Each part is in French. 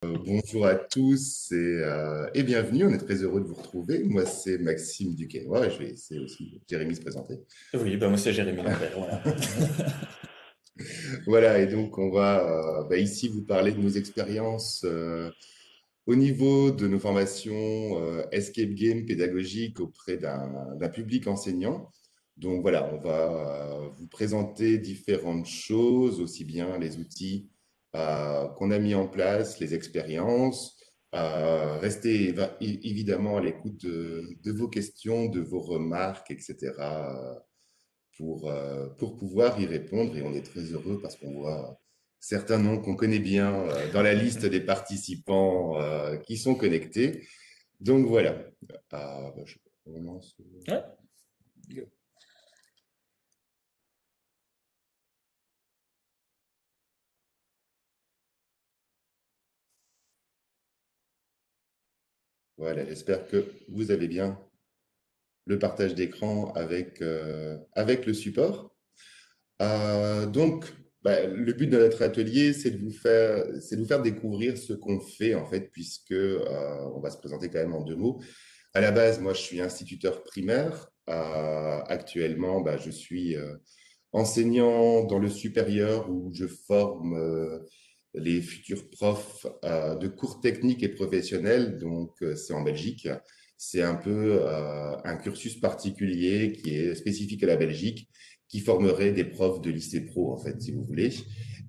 Bonjour à tous et bienvenue. On est très heureux de vous retrouver. Moi, c'est Maxime Duquesnoy et je vais laisser aussi Jérémy se présenter. Oui, bah moi c'est Jérémy Lambert, voilà. Voilà, et donc on va ici vous parler de nos expériences au niveau de nos formations escape game pédagogiques auprès d'un public enseignant. Donc voilà, on va vous présenter différentes choses, aussi bien les outils qu'on a mis en place, les expériences. Restez évidemment à l'écoute de vos questions, de vos remarques, etc. Pour pouvoir y répondre. Et on est très heureux parce qu'on voit certains noms qu'on connaît bien dans la liste des participants qui sont connectés. Donc voilà. Je commence. Ouais. Voilà, j'espère que vous avez bien le partage d'écran avec le support. Donc, le but de notre atelier, c'est de vous faire découvrir ce qu'on fait en fait, puisque on va se présenter quand même en deux mots. À la base, moi, je suis instituteur primaire. Actuellement, je suis enseignant dans le supérieur où je forme les futurs profs de cours techniques et professionnels. Donc, c'est en Belgique. C'est un peu un cursus particulier qui est spécifique à la Belgique, qui formerait des profs de lycée pro, en fait, si vous voulez.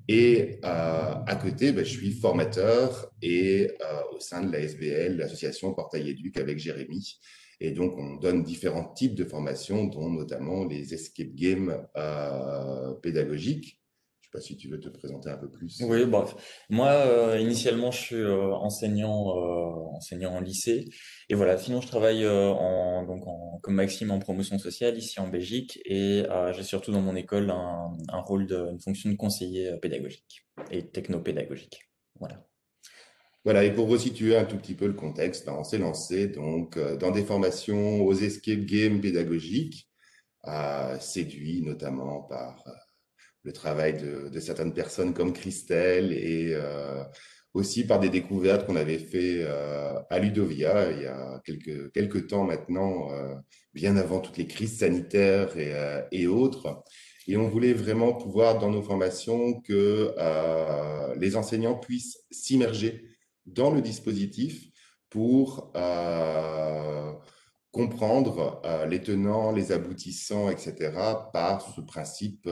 Et à côté, je suis formateur et au sein de la SBL, l'association Portail Éduc avec Jérémy. Et donc, on donne différents types de formations, dont notamment les escape games pédagogiques. Je ne sais pas si tu veux te présenter un peu plus. Oui, bah, moi initialement je suis enseignant en lycée et voilà. Sinon je travaille comme Maxime en promotion sociale ici en Belgique et j'ai surtout dans mon école un rôle une fonction de conseiller pédagogique et technopédagogique. Voilà. Voilà, et pour resituer un tout petit peu le contexte, on s'est lancé donc dans des formations aux escape games pédagogiques, séduits notamment par le travail de certaines personnes comme Christelle et aussi par des découvertes qu'on avait fait à Ludovia il y a quelques temps maintenant, bien avant toutes les crises sanitaires et autres. Et on voulait vraiment pouvoir, dans nos formations, que les enseignants puissent s'immerger dans le dispositif pour comprendre les tenants, les aboutissants, etc., par ce principe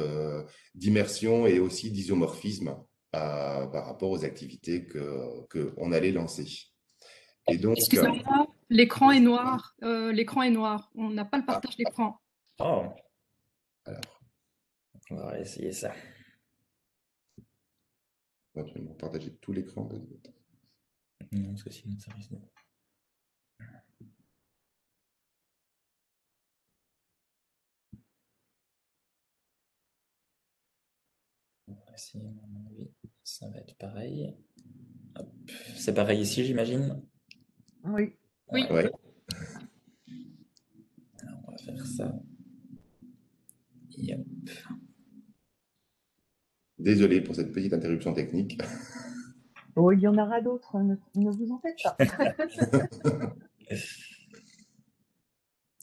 d'immersion et aussi d'isomorphisme par rapport aux activités que on allait lancer. Et donc, Excusez-moi, l'écran est noir. L'écran est noir. On n'a pas le ah, partage d'écran. Oh, alors, on va essayer ça. éventuellement partager tout l'écran. Non, parce que sinon ça risque de... On va essayer, à mon avis, ça va être pareil. Hop. C'est pareil ici, j'imagine. Oui. Oui. Ouais. Ouais. Alors, on va faire ça. Yep. Désolé pour cette petite interruption technique. Oh, il y en aura d'autres, ne vous en faites pas.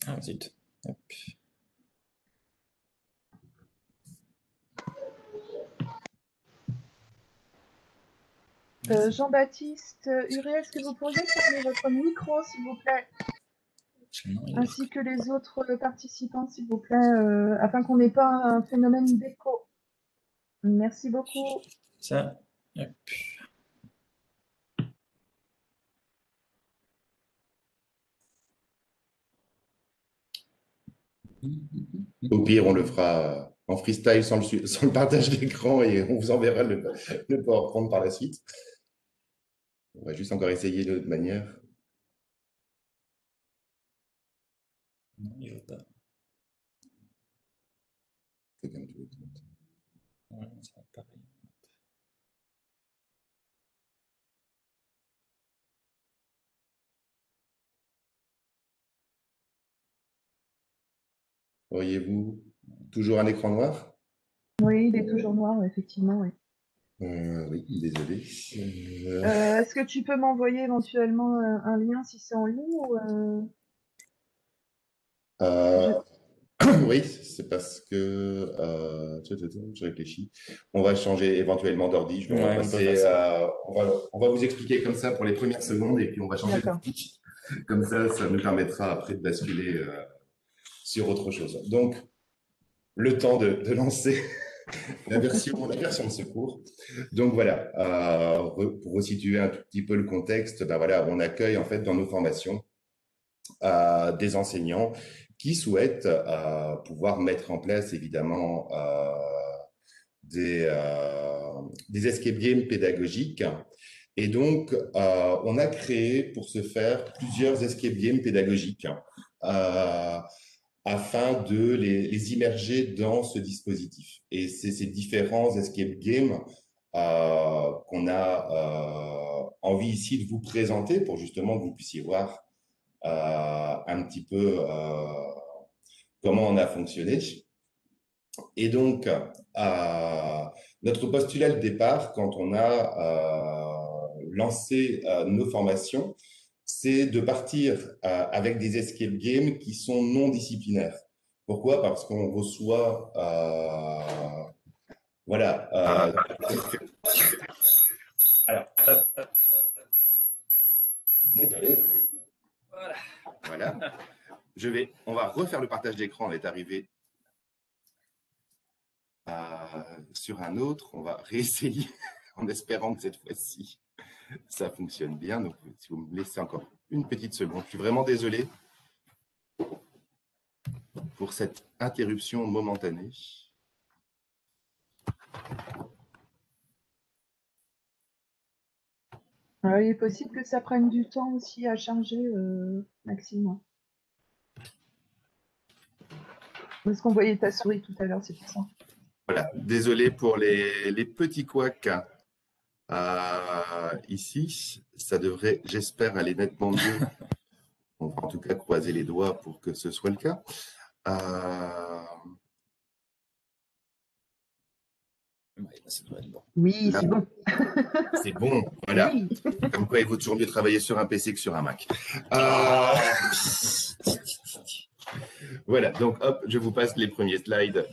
Ah, zut. Hop. Jean-Baptiste Hurel, est-ce que vous pourriez fermer votre micro, s'il vous plaît, Non, il est ainsi que les autres participants, s'il vous plaît, afin qu'on n'ait pas un phénomène d'écho. Merci beaucoup. ça. Hop. Au pire, on le fera en freestyle sans le partage d'écran et on vous enverra le PowerPoint par la suite. On va juste encore essayer de toute manière. Non, il veut pas. C'est comme tu veux. Ouais, ça va être pareil. Auriez-vous toujours un écran noir? Oui, il est toujours noir, effectivement. Oui. Oui, désolé. Est-ce que tu peux m'envoyer éventuellement un lien si c'est en ligne ou Euh, je... oui, c'est parce que je réfléchis. On va changer éventuellement d'ordi. On va Ouais, on peut faire passer, ça. on va vous expliquer comme ça pour les premières secondes et puis on va changer D'accord. d'ordi. Comme ça nous permettra après de basculer sur autre chose. Donc, le temps de lancer la version de secours. Donc voilà, pour resituer un tout petit peu le contexte, ben voilà, on accueille en fait dans nos formations des enseignants qui souhaitent pouvoir mettre en place évidemment des escape games pédagogiques. Et donc, on a créé pour ce faire plusieurs escape games pédagogiques afin de les immerger dans ce dispositif. Et c'est ces différents escape games qu'on a envie ici de vous présenter pour justement que vous puissiez voir un petit peu comment on a fonctionné. Et donc, notre postulat de départ, quand on a lancé nos formations, c'est de partir avec des escape games qui sont non disciplinaires. Pourquoi? Parce qu'on reçoit, voilà. Alors, désolé. Voilà. On va refaire le partage d'écran. On est arrivé sur un autre. On va réessayer en espérant que cette fois-ci, ça fonctionne bien. Donc, si vous me laissez encore une petite seconde, je suis vraiment désolé pour cette interruption momentanée. Il est possible que ça prenne du temps aussi à charger, Maxime. Parce qu'on voyait ta souris tout à l'heure, c'est pour ça. Voilà, désolé pour les petits couacs ici. Ça devrait, j'espère, aller nettement mieux. On va en tout cas croiser les doigts pour que ce soit le cas. Ça doit être bon. Oui, Là, c'est bon. c'est bon, voilà. Oui. Comme quoi, il vaut toujours mieux travailler sur un PC que sur un Mac. Voilà, donc hop, je vous passe les premiers slides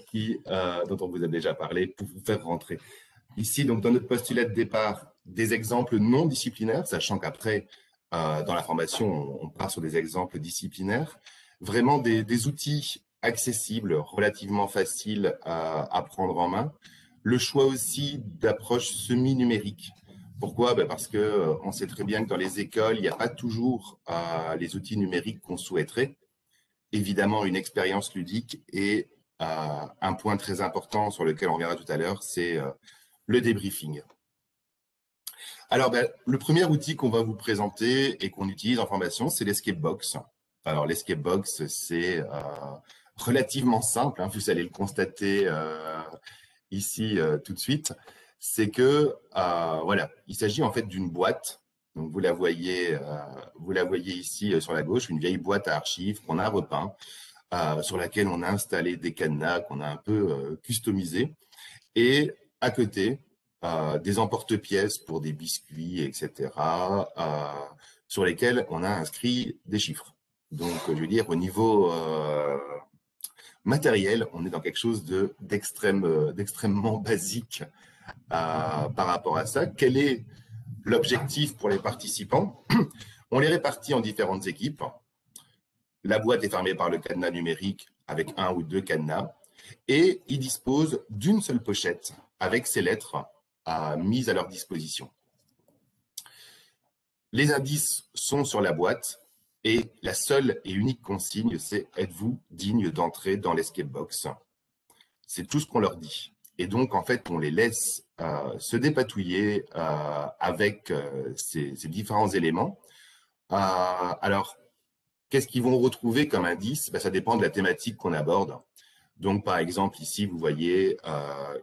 dont on vous a déjà parlé pour vous faire rentrer. Ici, donc, dans notre postulat de départ, des exemples non disciplinaires, sachant qu'après, dans la formation, on part sur des exemples disciplinaires. Vraiment des outils accessibles, relativement faciles à prendre en main. Le choix aussi d'approches semi-numériques. Pourquoi? Parce que on sait très bien que dans les écoles, il n'y a pas toujours les outils numériques qu'on souhaiterait. Évidemment, une expérience ludique et un point très important sur lequel on reviendra tout à l'heure, c'est le débriefing. Alors, le premier outil qu'on va vous présenter et qu'on utilise en formation, c'est l'Escape Box. Alors, l'Escape Box, c'est relativement simple, hein, vous allez le constater ici tout de suite. C'est que, voilà, il s'agit en fait d'une boîte. Donc, vous la voyez ici sur la gauche, une vieille boîte à archives qu'on a repeint, sur laquelle on a installé des cadenas qu'on a un peu customisés. Et à côté, des emporte-pièces pour des biscuits, etc., sur lesquels on a inscrit des chiffres. Donc, je veux dire, au niveau matériel, on est dans quelque chose d'extrêmement basique par rapport à ça. Quel est l'objectif pour les participants? On les répartit en différentes équipes. La boîte est fermée par le cadenas numérique avec un ou deux cadenas. Et ils disposent d'une seule pochette avec ces lettres mises à leur disposition. Les indices sont sur la boîte et la seule et unique consigne, c'est « Êtes-vous digne d'entrer dans l'escape box ?» C'est tout ce qu'on leur dit. Et donc, en fait, on les laisse se dépatouiller avec ces différents éléments. Alors, qu'est-ce qu'ils vont retrouver comme indice? Ça dépend de la thématique qu'on aborde. Donc, par exemple, ici, vous voyez,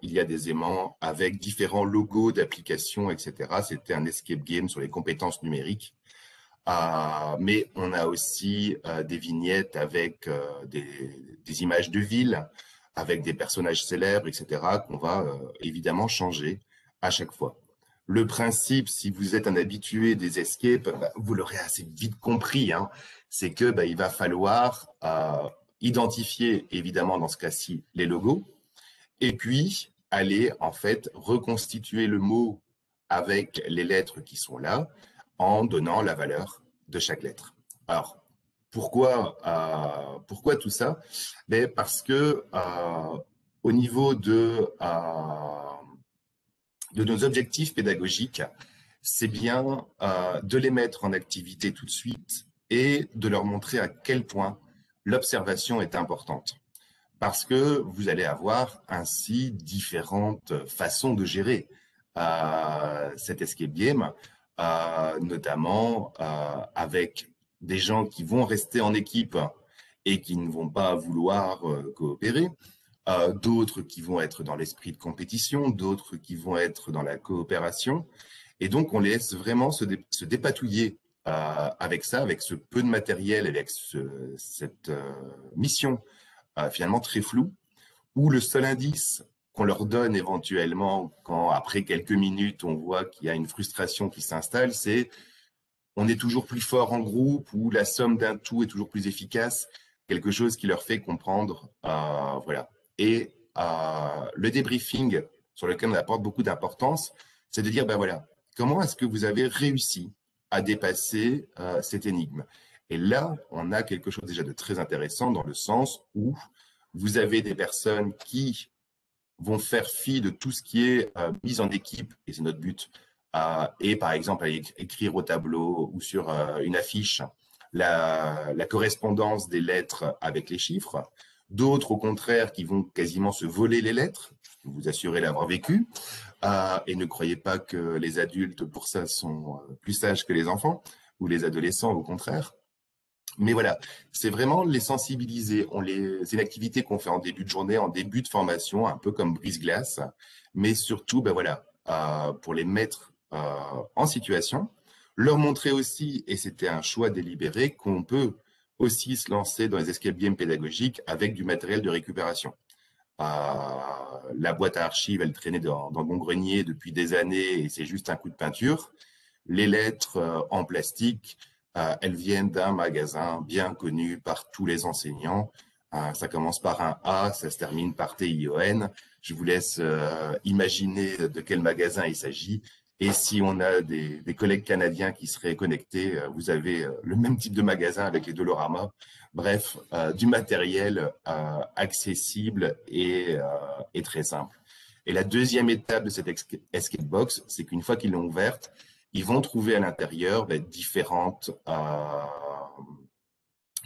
il y a des aimants avec différents logos d'applications, etc. C'était un escape game sur les compétences numériques. Mais on a aussi des vignettes avec des images de villes, avec des personnages célèbres, etc., qu'on va évidemment changer à chaque fois. Le principe, si vous êtes un habitué des escapes, bah, vous l'aurez assez vite compris, hein, c'est que bah, il va falloir identifier, évidemment, dans ce cas-ci, les logos, et puis aller en fait reconstituer le mot avec les lettres qui sont là, en donnant la valeur de chaque lettre. Alors, pourquoi tout ça? Ben, parce que au niveau de nos objectifs pédagogiques, c'est bien de les mettre en activité tout de suite et de leur montrer à quel point l'observation est importante. Parce que vous allez avoir ainsi différentes façons de gérer cet escape game, notamment avec des gens qui vont rester en équipe et qui ne vont pas vouloir coopérer, d'autres qui vont être dans l'esprit de compétition, d'autres qui vont être dans la coopération. Et donc, on les laisse vraiment se dépatouiller avec ça, avec ce peu de matériel, avec cette mission finalement très floue, où le seul indice qu'on leur donne éventuellement quand, après quelques minutes, on voit qu'il y a une frustration qui s'installe, c'est on est toujours plus fort en groupe ou la somme d'un tout est toujours plus efficace, quelque chose qui leur fait comprendre. Voilà. Et le débriefing sur lequel on apporte beaucoup d'importance, c'est de dire, ben voilà, comment est-ce que vous avez réussi à dépasser cette énigme? Et là, on a quelque chose déjà de très intéressant dans le sens où vous avez des personnes qui vont faire fi de tout ce qui est mise en équipe, et c'est notre but, et par exemple aller écrire au tableau ou sur une affiche la correspondance des lettres avec les chiffres. D'autres, au contraire, qui vont quasiment se voler les lettres, je peux vous assurer l'avoir vécu, et ne croyez pas que les adultes, pour ça, sont plus sages que les enfants, ou les adolescents, au contraire. Mais voilà, c'est vraiment les sensibiliser. C'est une activité qu'on fait en début de journée, en début de formation, un peu comme brise-glace, mais surtout, ben voilà, pour les mettre en situation, leur montrer aussi, et c'était un choix délibéré, qu'on peut aussi se lancer dans les escape games pédagogiques avec du matériel de récupération. La boîte à archives, elle traînait dans mon grenier depuis des années et c'est juste un coup de peinture. Les lettres en plastique, elles viennent d'un magasin bien connu par tous les enseignants. Ça commence par un A, ça se termine par T-I-O-N. Je vous laisse imaginer de quel magasin il s'agit. Et si on a des collègues canadiens qui seraient connectés, vous avez le même type de magasin avec les Dolorama. Bref, du matériel accessible et très simple. Et la deuxième étape de cette escape box, c'est qu'une fois qu'ils l'ont ouverte, ils vont trouver à l'intérieur différentes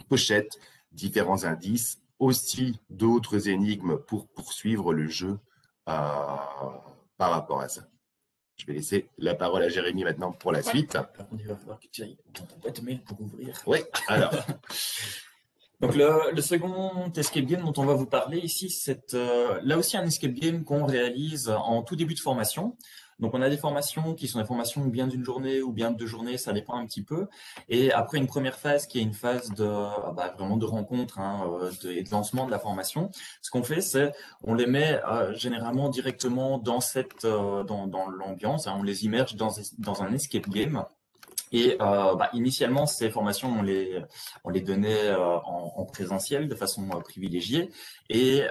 pochettes, différents indices, aussi d'autres énigmes pour poursuivre le jeu par rapport à ça. Je vais laisser la parole à Jérémy maintenant pour la suite. Par contre, il va falloir que tu ailles dans ta boîte mail pour ouvrir. Oui, alors. Donc le second escape game dont on va vous parler ici, c'est là aussi un escape game qu'on réalise en tout début de formation. Donc on a des formations qui sont des formations bien d'une journée ou bien de 2 journées, ça dépend un petit peu. Et après une première phase qui est une phase de vraiment de rencontre et de lancement de la formation, ce qu'on fait, c'est on les met généralement directement dans dans l'ambiance, on les immerge dans un escape game. Et initialement, ces formations, on les donnait en présentiel de façon privilégiée. Et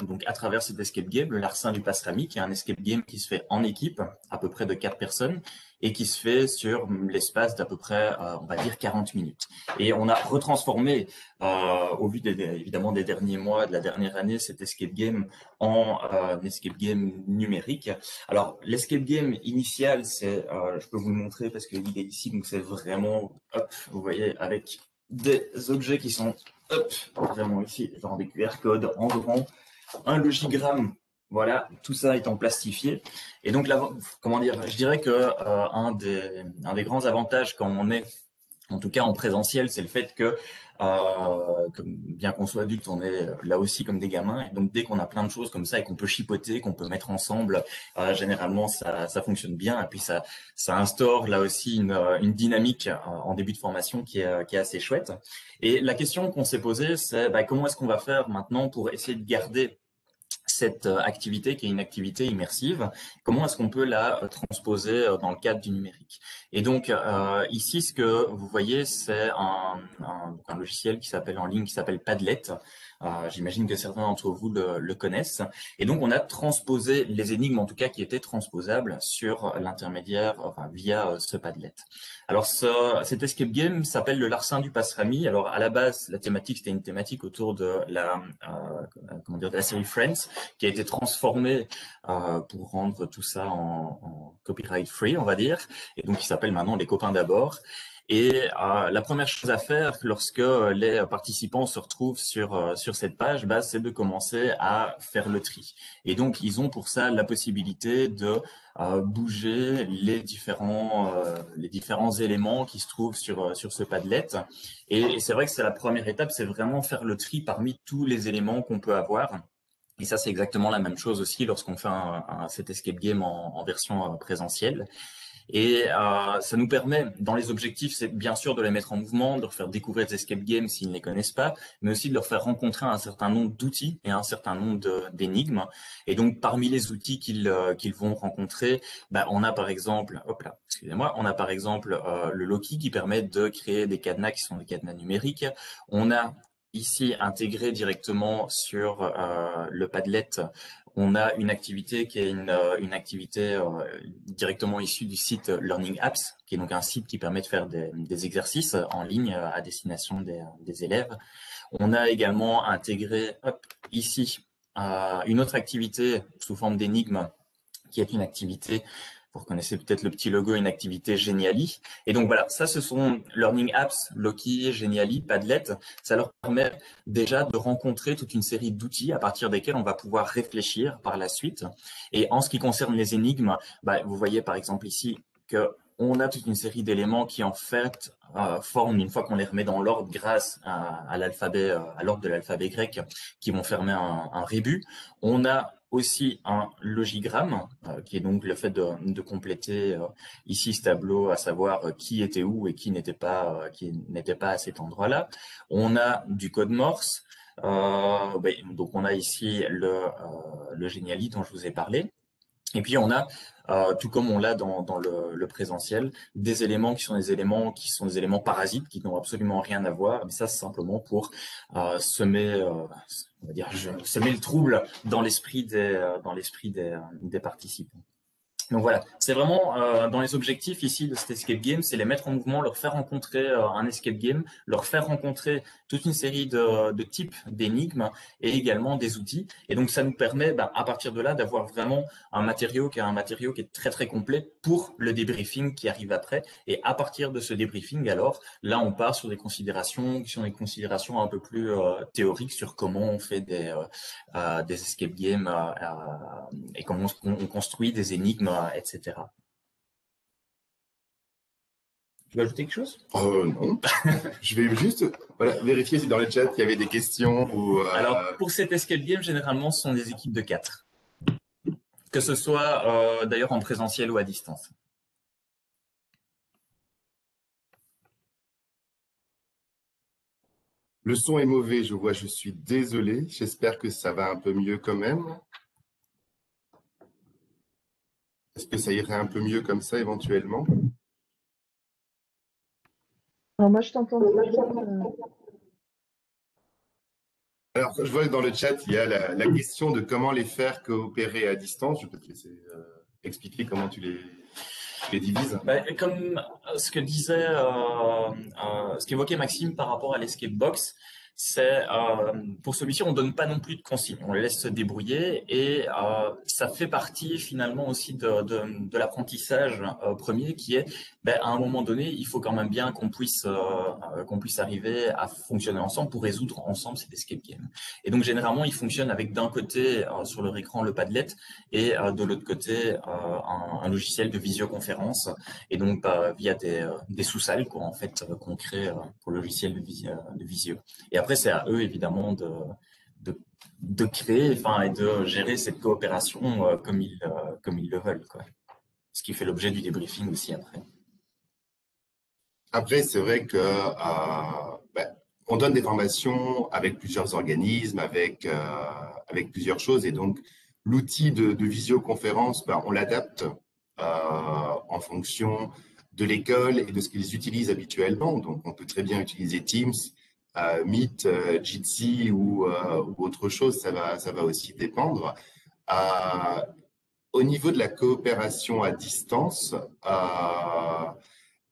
donc, à travers cet escape game, le Larcin du Pastrami, qui est un escape game qui se fait en équipe, à peu près de 4 personnes, et qui se fait sur l'espace d'à peu près, on va dire, 40 minutes. Et on a retransformé, au vu évidemment des derniers mois, de la dernière année, cet escape game en escape game numérique. Alors, l'escape game initial, je peux vous le montrer parce qu'il est ici, donc c'est vraiment, hop, vous voyez, avec des objets qui sont, hop, vraiment ici, genre des QR codes en grand, un logigramme, voilà, tout ça étant plastifié. Et donc, là, comment dire, je dirais que un des grands avantages quand on est, en tout cas en présentiel, c'est le fait que bien qu'on soit adulte, on est là aussi comme des gamins. Et donc, dès qu'on a plein de choses comme ça et qu'on peut chipoter, qu'on peut mettre ensemble, généralement, ça fonctionne bien. Et puis, ça instaure là aussi une dynamique en début de formation qui est assez chouette. Et la question qu'on s'est posée, c'est comment est-ce qu'on va faire maintenant pour essayer de garder cette activité qui est une activité immersive, comment est-ce qu'on peut la transposer dans le cadre du numérique. Et donc ici, ce que vous voyez, c'est un logiciel qui s'appelle en ligne, qui s'appelle Padlet. J'imagine que certains d'entre vous le connaissent. Et donc, on a transposé les énigmes, en tout cas, qui étaient transposables sur l'intermédiaire, enfin, via ce Padlet. Alors, cet escape game s'appelle le Larcin du Pastrami. Alors, à la base, la thématique, c'était une thématique autour de comment dire, de la série Friends, qui a été transformée pour rendre tout ça en copyright free, on va dire. Et donc, il s'appelle maintenant Les Copains d'abord. Et la première chose à faire lorsque les participants se retrouvent sur cette page, bah, c'est de commencer à faire le tri. Et donc, ils ont pour ça la possibilité de bouger les différents éléments qui se trouvent sur ce Padlet. Et c'est vrai que c'est la première étape, c'est vraiment faire le tri parmi tous les éléments qu'on peut avoir. Et ça, c'est exactement la même chose aussi lorsqu'on fait cet escape game en version présentielle. Et ça nous permet, dans les objectifs, c'est bien sûr de les mettre en mouvement, de leur faire découvrir des escape games s'ils ne les connaissent pas, mais aussi de leur faire rencontrer un certain nombre d'outils et un certain nombre d'énigmes. Et donc, parmi les outils qu'ils vont rencontrer, bah, on a par exemple, hop là, excusez-moi, on a par exemple le Loki qui permet de créer des cadenas qui sont des cadenas numériques. On a ici intégré directement sur le Padlet, on a une activité qui est une activité directement issue du site Learning Apps, qui est donc un site qui permet de faire des exercices en ligne à destination des élèves. On a également intégré ici une autre activité sous forme d'énigme, qui est une activité, vous reconnaissez peut-être le petit logo, une activité Geniali. Et donc voilà, ça ce sont Learning Apps, Loki, Geniali, Padlet. Ça leur permet déjà de rencontrer toute une série d'outils à partir desquels on va pouvoir réfléchir par la suite. Et en ce qui concerne les énigmes, bah, vous voyez par exemple ici que on a toute une série d'éléments qui en fait forment, une fois qu'on les remet dans l'ordre grâce à l'alphabet, à l'ordre de l'alphabet grec, qui vont former un rébus. On a aussi un logigramme, qui est donc le fait de compléter ici ce tableau, à savoir qui était où et qui n'était pas à cet endroit-là. On a du code Morse. Donc on a ici le Geniali dont je vous ai parlé. Et puis on a, tout comme on l'a dans le présentiel, des éléments qui sont des éléments parasites qui n'ont absolument rien à voir. Mais ça, c'est simplement pour semer, on va dire, semer le trouble dans l'esprit des participants. Donc voilà, c'est vraiment dans les objectifs ici de cet escape game, c'est les mettre en mouvement, leur faire rencontrer un escape game, leur faire rencontrer toute une série de types d'énigmes et également des outils. Et donc ça nous permet, à partir de là, d'avoir vraiment un matériau qui est très très complet pour le débriefing qui arrive après. Et à partir de ce débriefing, alors là, on part sur des considérations qui sont des considérations un peu plus théoriques sur comment on fait des escape games et comment on construit des énigmes, etc. Tu veux ajouter quelque chose? Non. Je vais juste vérifier si dans le chat il y avait des questions. Alors, pour cet escape game, généralement, ce sont des équipes de 4. Que ce soit d'ailleurs en présentiel ou à distance. Le son est mauvais, je suis désolé. J'espère que ça va un peu mieux quand même. Est-ce que ça irait un peu mieux comme ça éventuellement? Alors moi, je t'entends. Alors, je vois que dans le chat, il y a la question de comment les faire coopérer à distance. Je peux te laisser expliquer comment tu les divises. Comme ce qu'évoquait Maxime par rapport à l'escape box, c'est pour celui-ci, on donne pas non plus de consignes, on les laisse se débrouiller et ça fait partie finalement aussi de l'apprentissage premier qui est, à un moment donné, il faut quand même bien qu'on puisse arriver à fonctionner ensemble pour résoudre ensemble cet escape game. Et donc généralement, il fonctionne avec d'un côté sur leur écran le Padlet et de l'autre côté un logiciel de visioconférence et donc via des sous-salles en fait qu'on crée pour le logiciel de visio. Et après, c'est à eux, évidemment, de créer et de gérer cette coopération comme ils le veulent, quoi. Ce qui fait l'objet du débriefing aussi après. Après, c'est vrai que on donne des formations avec plusieurs organismes, avec plusieurs choses. Et donc, l'outil de visioconférence, ben, on l'adapte en fonction de l'école et de ce qu'ils utilisent habituellement. Donc, on peut très bien utiliser Teams, Meet, Jitsi ou autre chose. Ça va aussi dépendre. Euh, Au niveau de la coopération à distance,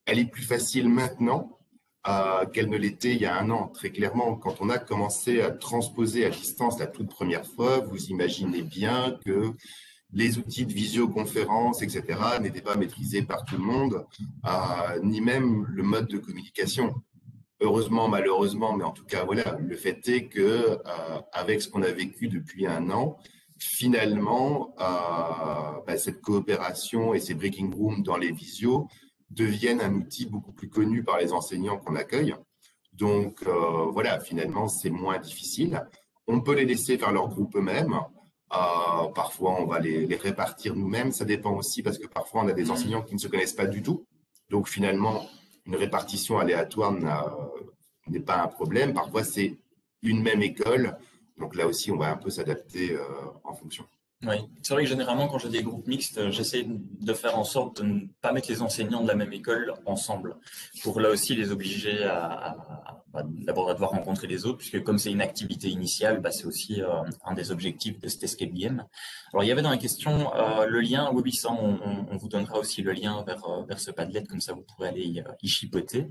elle est plus facile maintenant qu'elle ne l'était il y a un an. Très clairement, quand on a commencé à transposer à distance la toute première fois, vous imaginez bien que les outils de visioconférence, etc., n'étaient pas maîtrisés par tout le monde, ni même le mode de communication. Heureusement, malheureusement, mais en tout cas, voilà, le fait est que avec ce qu'on a vécu depuis un an, finalement, cette coopération et ces breaking rooms dans les visios deviennent un outil beaucoup plus connu par les enseignants qu'on accueille. Donc, voilà, finalement, c'est moins difficile. On peut les laisser faire leur groupe eux-mêmes. Parfois, on va les répartir nous-mêmes. Ça dépend aussi parce que parfois, on a des enseignants qui ne se connaissent pas du tout. Donc, finalement, une répartition aléatoire n'est pas un problème. Parfois, c'est une même école. Donc là aussi, on va un peu s'adapter en fonction. Oui, c'est vrai que généralement, quand j'ai des groupes mixtes, j'essaie de faire en sorte de ne pas mettre les enseignants de la même école ensemble, pour là aussi les obliger d'abord à devoir rencontrer les autres, puisque comme c'est une activité initiale, c'est aussi un des objectifs de cet escape game. Alors, il y avait dans la question le lien, oui, ça, on vous donnera aussi le lien vers ce Padlet, comme ça vous pourrez aller y chipoter.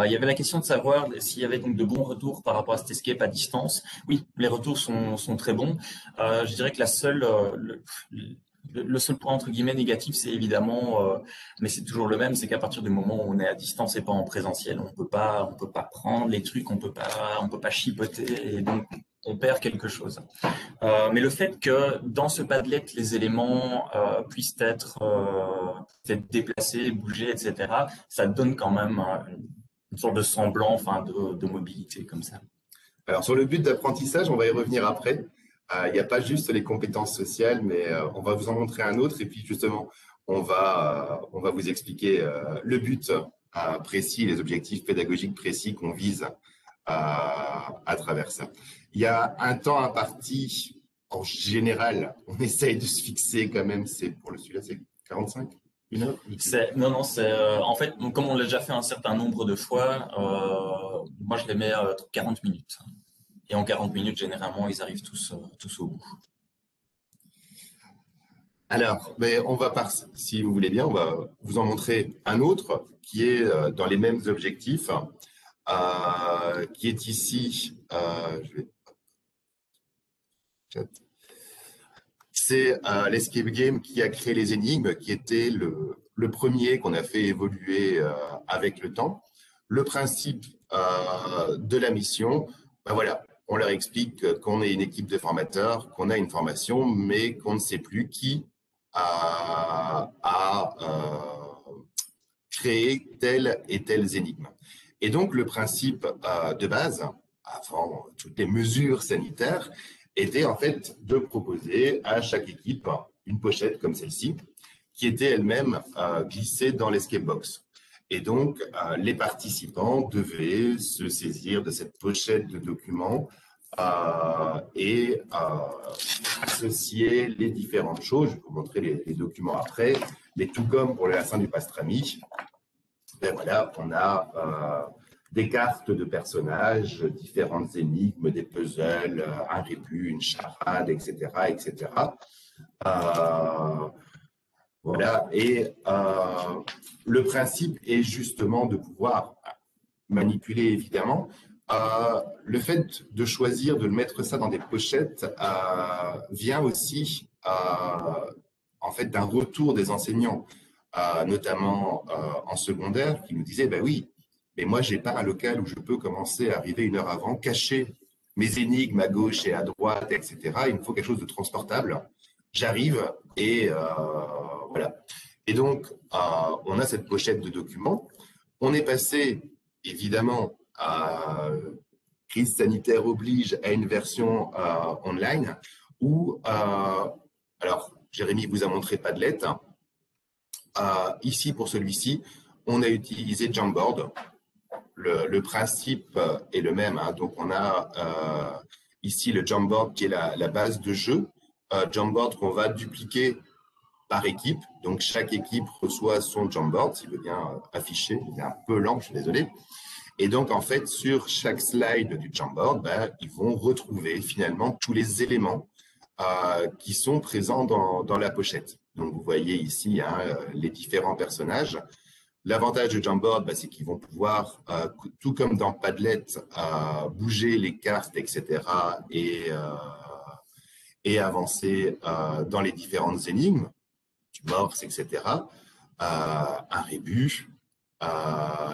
Il y avait la question de savoir s'il y avait donc de bons retours par rapport à cet escape à distance. Oui, les retours sont très bons. Je dirais que le seul point entre guillemets négatif, c'est évidemment, mais c'est toujours le même, c'est qu'à partir du moment où on est à distance et pas en présentiel, on peut pas prendre les trucs, on peut pas chipoter, et donc on perd quelque chose. Mais le fait que dans ce Padlet, les éléments puissent être déplacés, bougés, etc., ça donne quand même une sorte de semblant, enfin, de mobilité comme ça. Alors, sur le but d'apprentissage, on va y revenir après. Il n'y a pas juste les compétences sociales, mais on va vous en montrer un autre. Et puis, justement, on va vous expliquer le but précis, les objectifs pédagogiques précis qu'on vise à travers ça. Il y a un temps imparti. En général, on essaye de se fixer quand même. C'est pour celui-là, c'est 45 une heure. Non, c'est en fait, comme on l'a déjà fait un certain nombre de fois, moi je les mets 40 minutes. Et en 40 minutes, généralement, ils arrivent tous au bout. Alors, mais si vous voulez bien, on va vous en montrer un autre qui est dans les mêmes objectifs, qui est ici. C'est l'escape game qui a créé les énigmes, qui était le premier qu'on a fait évoluer avec le temps. Le principe de la mission, voilà, on leur explique qu'on est une équipe de formateurs, qu'on a une formation, mais qu'on ne sait plus qui a créé telle et telle énigme. Et donc, le principe de base, avant toutes les mesures sanitaires, était en fait de proposer à chaque équipe une pochette comme celle-ci, qui était elle-même glissée dans l'escape box. Et donc, les participants devaient se saisir de cette pochette de documents et associer les différentes choses. Je vais vous montrer les documents après. Mais tout comme pour le bassin du pastrami, ben voilà, on a des cartes de personnages, différentes énigmes, des puzzles, un rébus, une charade, etc., etc. Voilà, et le principe est justement de pouvoir manipuler, évidemment. Le fait de choisir de le mettre ça dans des pochettes vient aussi en fait d'un retour des enseignants, notamment en secondaire, qui nous disaient, ben oui, mais moi, j'ai pas un local où je peux commencer à arriver une heure avant, cacher mes énigmes à gauche et à droite, etc. Il me faut quelque chose de transportable. J'arrive et voilà. Et donc, on a cette pochette de documents. On est passé, évidemment, crise sanitaire oblige, à une version online où, alors, Jérémy vous a montré Padlet. Ici, pour celui-ci, on a utilisé Jamboard. le principe est le même, hein. Donc, on a ici le Jamboard qui est la base de jeu. Jamboard qu'on va dupliquer par équipe. Donc, chaque équipe reçoit son Jamboard, s'il veut bien afficher. Il est un peu lent, je suis désolé. Et donc, en fait, sur chaque slide du Jamboard, ils vont retrouver finalement tous les éléments qui sont présents dans la pochette. Donc, vous voyez ici les différents personnages. L'avantage de Jamboard, c'est qu'ils vont pouvoir, tout comme dans Padlet, bouger les cartes, etc. et avancer dans les différentes énigmes, du morse, etc. Un rébut.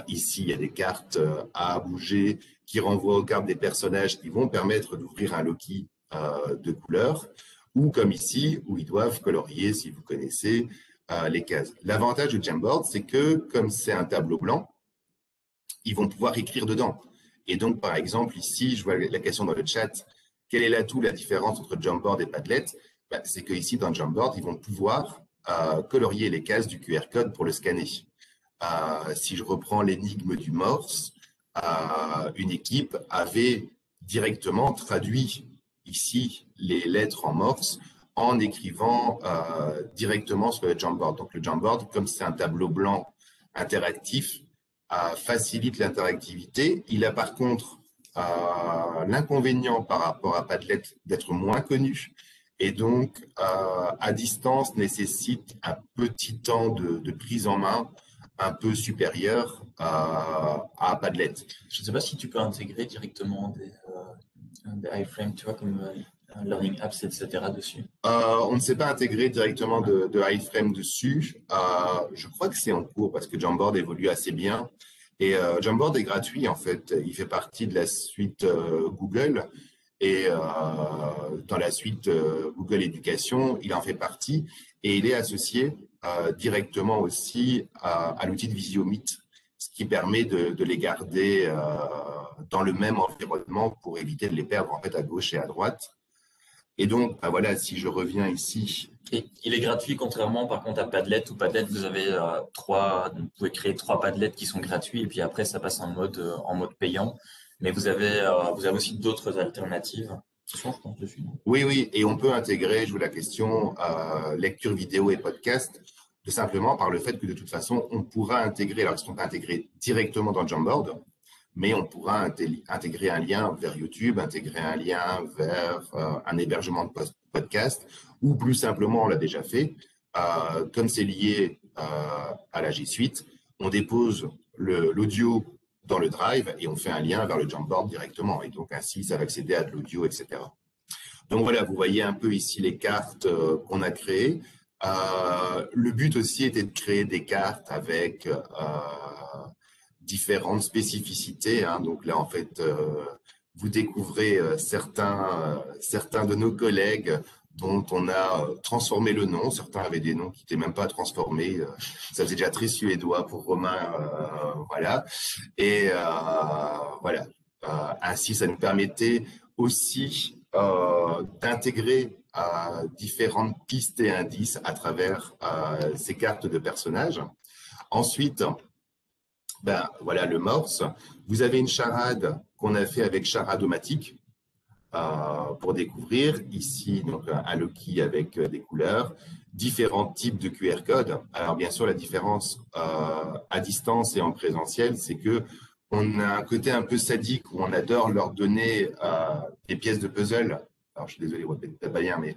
Ici, il y a des cartes à bouger qui renvoient aux cartes des personnages qui vont permettre d'ouvrir un Loki de couleur, ou comme ici, où ils doivent colorier, si vous connaissez, les cases. L'avantage de Jamboard, c'est que comme c'est un tableau blanc, ils vont pouvoir écrire dedans. Et donc, par exemple, ici, je vois la question dans le chat, quel est l'atout, la différence entre Jamboard et Padlet? C'est que ici, dans Jamboard, ils vont pouvoir colorier les cases du QR code pour le scanner. Si je reprends l'énigme du morse, une équipe avait directement traduit ici les lettres en morse en écrivant directement sur le Jamboard. Donc le Jamboard, comme c'est un tableau blanc interactif, facilite l'interactivité. Il a par contre l'inconvénient par rapport à Padlet d'être moins connu et donc à distance nécessite un petit temps de prise en main un peu supérieur à Padlet. Je ne sais pas si tu peux intégrer directement des iframes, tu vois, comme Learning Apps, etc. dessus. On ne sait pas intégrer directement de iframe dessus. Je crois que c'est en cours parce que Jamboard évolue assez bien. Et Jamboard est gratuit en fait. Il fait partie de la suite Google. Et dans la suite Google Éducation, il en fait partie. Et il est associé directement aussi à l'outil de VisioMeet, ce qui permet de les garder dans le même environnement pour éviter de les perdre en fait à gauche et à droite. Et donc, voilà, si je reviens ici. Et il est gratuit, contrairement par contre à Padlet, où Padlet, vous avez vous pouvez créer 3 Padlets qui sont gratuits, et puis après, ça passe en mode payant. Mais vous avez aussi d'autres alternatives. Je pense dessus. Oui, et on peut intégrer, je vous la question, lecture vidéo et podcast, tout simplement par le fait que de toute façon, on pourra intégrer, alors ils ne sont pas intégrés directement dans Jamboard, mais on pourra intégrer un lien vers YouTube, intégrer un lien vers un hébergement de podcast, ou plus simplement, on l'a déjà fait, comme c'est lié à la G Suite, on dépose l'audio dans le Drive et on fait un lien vers le Jamboard directement. Et donc, ainsi, ça va accéder à de l'audio, etc. Donc, voilà, vous voyez un peu ici les cartes qu'on a créées. Le but aussi était de créer des cartes avec différentes spécificités. Donc là, en fait, vous découvrez certains de nos collègues dont on a transformé le nom. Certains avaient des noms qui n'étaient même pas transformés. Ça faisait déjà très suédois pour Romain. Voilà. Et voilà. Ainsi, ça nous permettait aussi d'intégrer différentes pistes et indices à travers ces cartes de personnages. Ensuite, voilà le morse. Vous avez une charade qu'on a fait avec Charadomatique pour découvrir ici donc un Loki avec des couleurs, différents types de QR codes. Alors bien sûr, la différence à distance et en présentiel, c'est que on a un côté un peu sadique où on adore leur donner des pièces de puzzle. Alors je suis désolé, peut-être pas bien, mais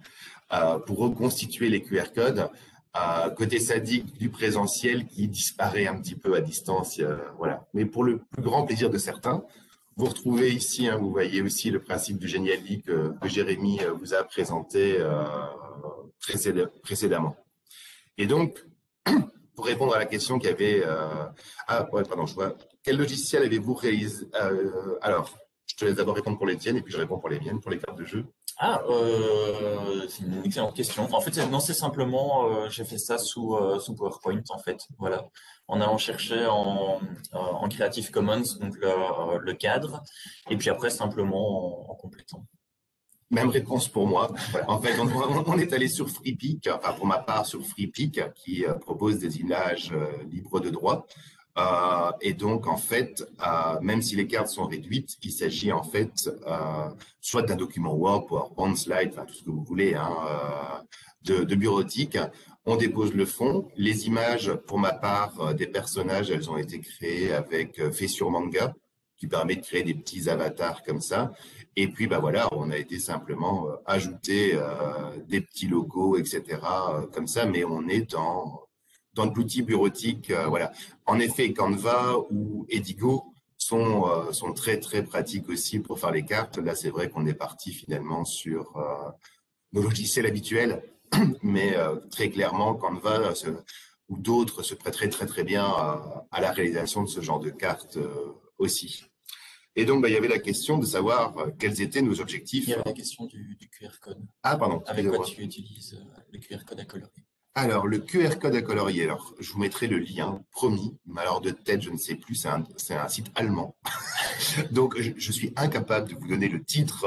pour reconstituer les QR codes. Côté sadique du présentiel qui disparaît un petit peu à distance, voilà. Mais pour le plus grand plaisir de certains, vous retrouvez ici, vous voyez aussi le principe du Geniali que Jérémy vous a présenté précédemment. Et donc, pour répondre à la question qu'il y avait, je vois. Quel logiciel avez-vous réalisé? Alors, je te laisse d'abord répondre pour les tiennes et puis je réponds pour les miennes, pour les cartes de jeu. C'est une excellente question. En fait, c'est simplement, j'ai fait ça sous PowerPoint, en fait. Voilà. En allant chercher en Creative Commons, donc le cadre, et puis après, simplement en complétant. Même réponse pour moi. En fait, on est allé sur FreePic, enfin pour ma part sur FreePic, qui propose des images libres de droit. Et donc, en fait, même si les cartes sont réduites, il s'agit en fait soit d'un document Word, PowerPoint, Slide, enfin tout ce que vous voulez, hein, de bureautique. On dépose le fond. Les images, pour ma part, des personnages, elles ont été créées avec fait sur Manga, qui permet de créer des petits avatars comme ça. Et puis, bah voilà, on a été simplement ajouter des petits logos, etc., comme ça, mais on est dans de l'outil bureautique, voilà. En effet, Canva ou Edigo sont très, très pratiques aussi pour faire les cartes. Là, c'est vrai qu'on est parti finalement sur nos logiciels habituels, mais très clairement, Canva ou d'autres se prêteraient très, très bien à la réalisation de ce genre de cartes aussi. Et donc, bah, il y avait la question de savoir quels étaient nos objectifs. Il y avait la question du QR code. Ah, pardon. Avec quoi tu utilises le QR code à colorier? Alors, le QR code à colorier, alors, je vous mettrai le lien, promis, mais alors de tête, je ne sais plus, c'est un site allemand. Donc, je suis incapable de vous donner le titre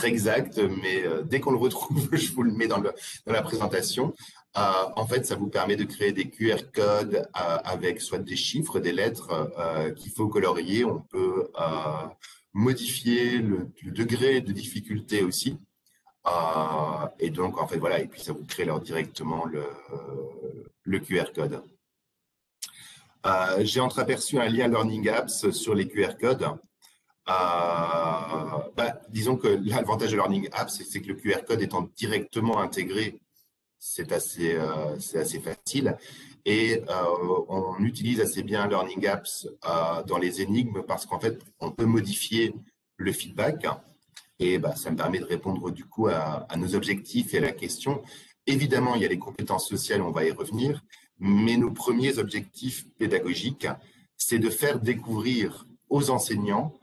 exact, mais dès qu'on le retrouve, je vous le mets dans la présentation. En fait, ça vous permet de créer des QR codes avec soit des chiffres, des lettres qu'il faut colorier. On peut modifier le degré de difficulté aussi. Et donc, en fait, voilà, et puis ça vous crée alors directement le QR code. J'ai entreaperçu un lien Learning Apps sur les QR codes. Disons que l'avantage de Learning Apps, c'est que le QR code étant directement intégré, c'est assez facile. Et on utilise assez bien Learning Apps dans les énigmes parce qu'en fait, on peut modifier le feedback. Et bah, ça me permet de répondre du coup à nos objectifs et à la question. Évidemment, il y a les compétences sociales, on va y revenir, mais nos premiers objectifs pédagogiques, c'est de faire découvrir aux enseignants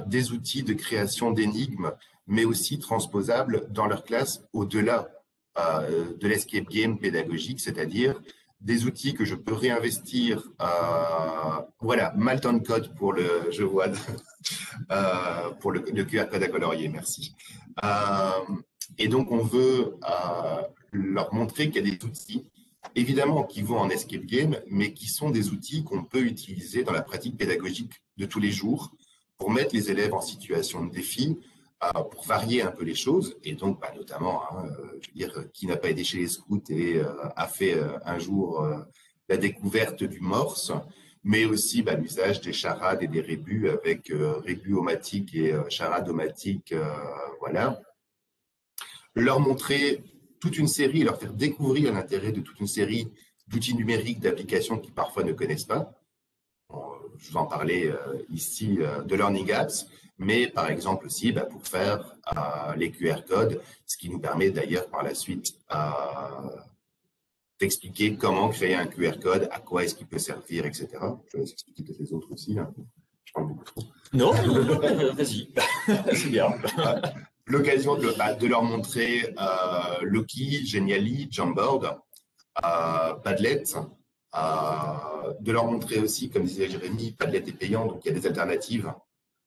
des outils de création d'énigmes, mais aussi transposables dans leur classe au-delà de l'escape game pédagogique, c'est-à-dire des outils que je peux réinvestir. Voilà, Malton Code pour le, je vois, pour le QR code à colorier, merci. Et donc, on veut leur montrer qu'il y a des outils, évidemment, qui vont en escape game, mais qui sont des outils qu'on peut utiliser dans la pratique pédagogique de tous les jours pour mettre les élèves en situation de défi, pour varier un peu les choses. Et donc, bah, notamment, hein, je veux dire, qui n'a pas été chez les scouts et a fait un jour la découverte du morse, mais aussi bah, l'usage des charades et des rébus avec rébus-o-matic et charades-o-matic, voilà. Leur montrer toute une série, leur faire découvrir l'intérêt de toute une série d'outils numériques, d'applications qu'ils parfois ne connaissent pas. Je vous en parlais ici de Learning Apps, mais par exemple aussi bah, pour faire les QR codes, ce qui nous permet d'ailleurs par la suite d'expliquer comment créer un QR code, à quoi est-ce qu'il peut servir, etc. Je vais expliquer peut-être les autres aussi, hein. Je parle beaucoup trop. Non, vas-y, c'est bien. L'occasion de leur montrer Loki, Genially, Jamboard, Padlet, de leur montrer aussi, comme disait Jérémy, Padlet est payant, donc il y a des alternatives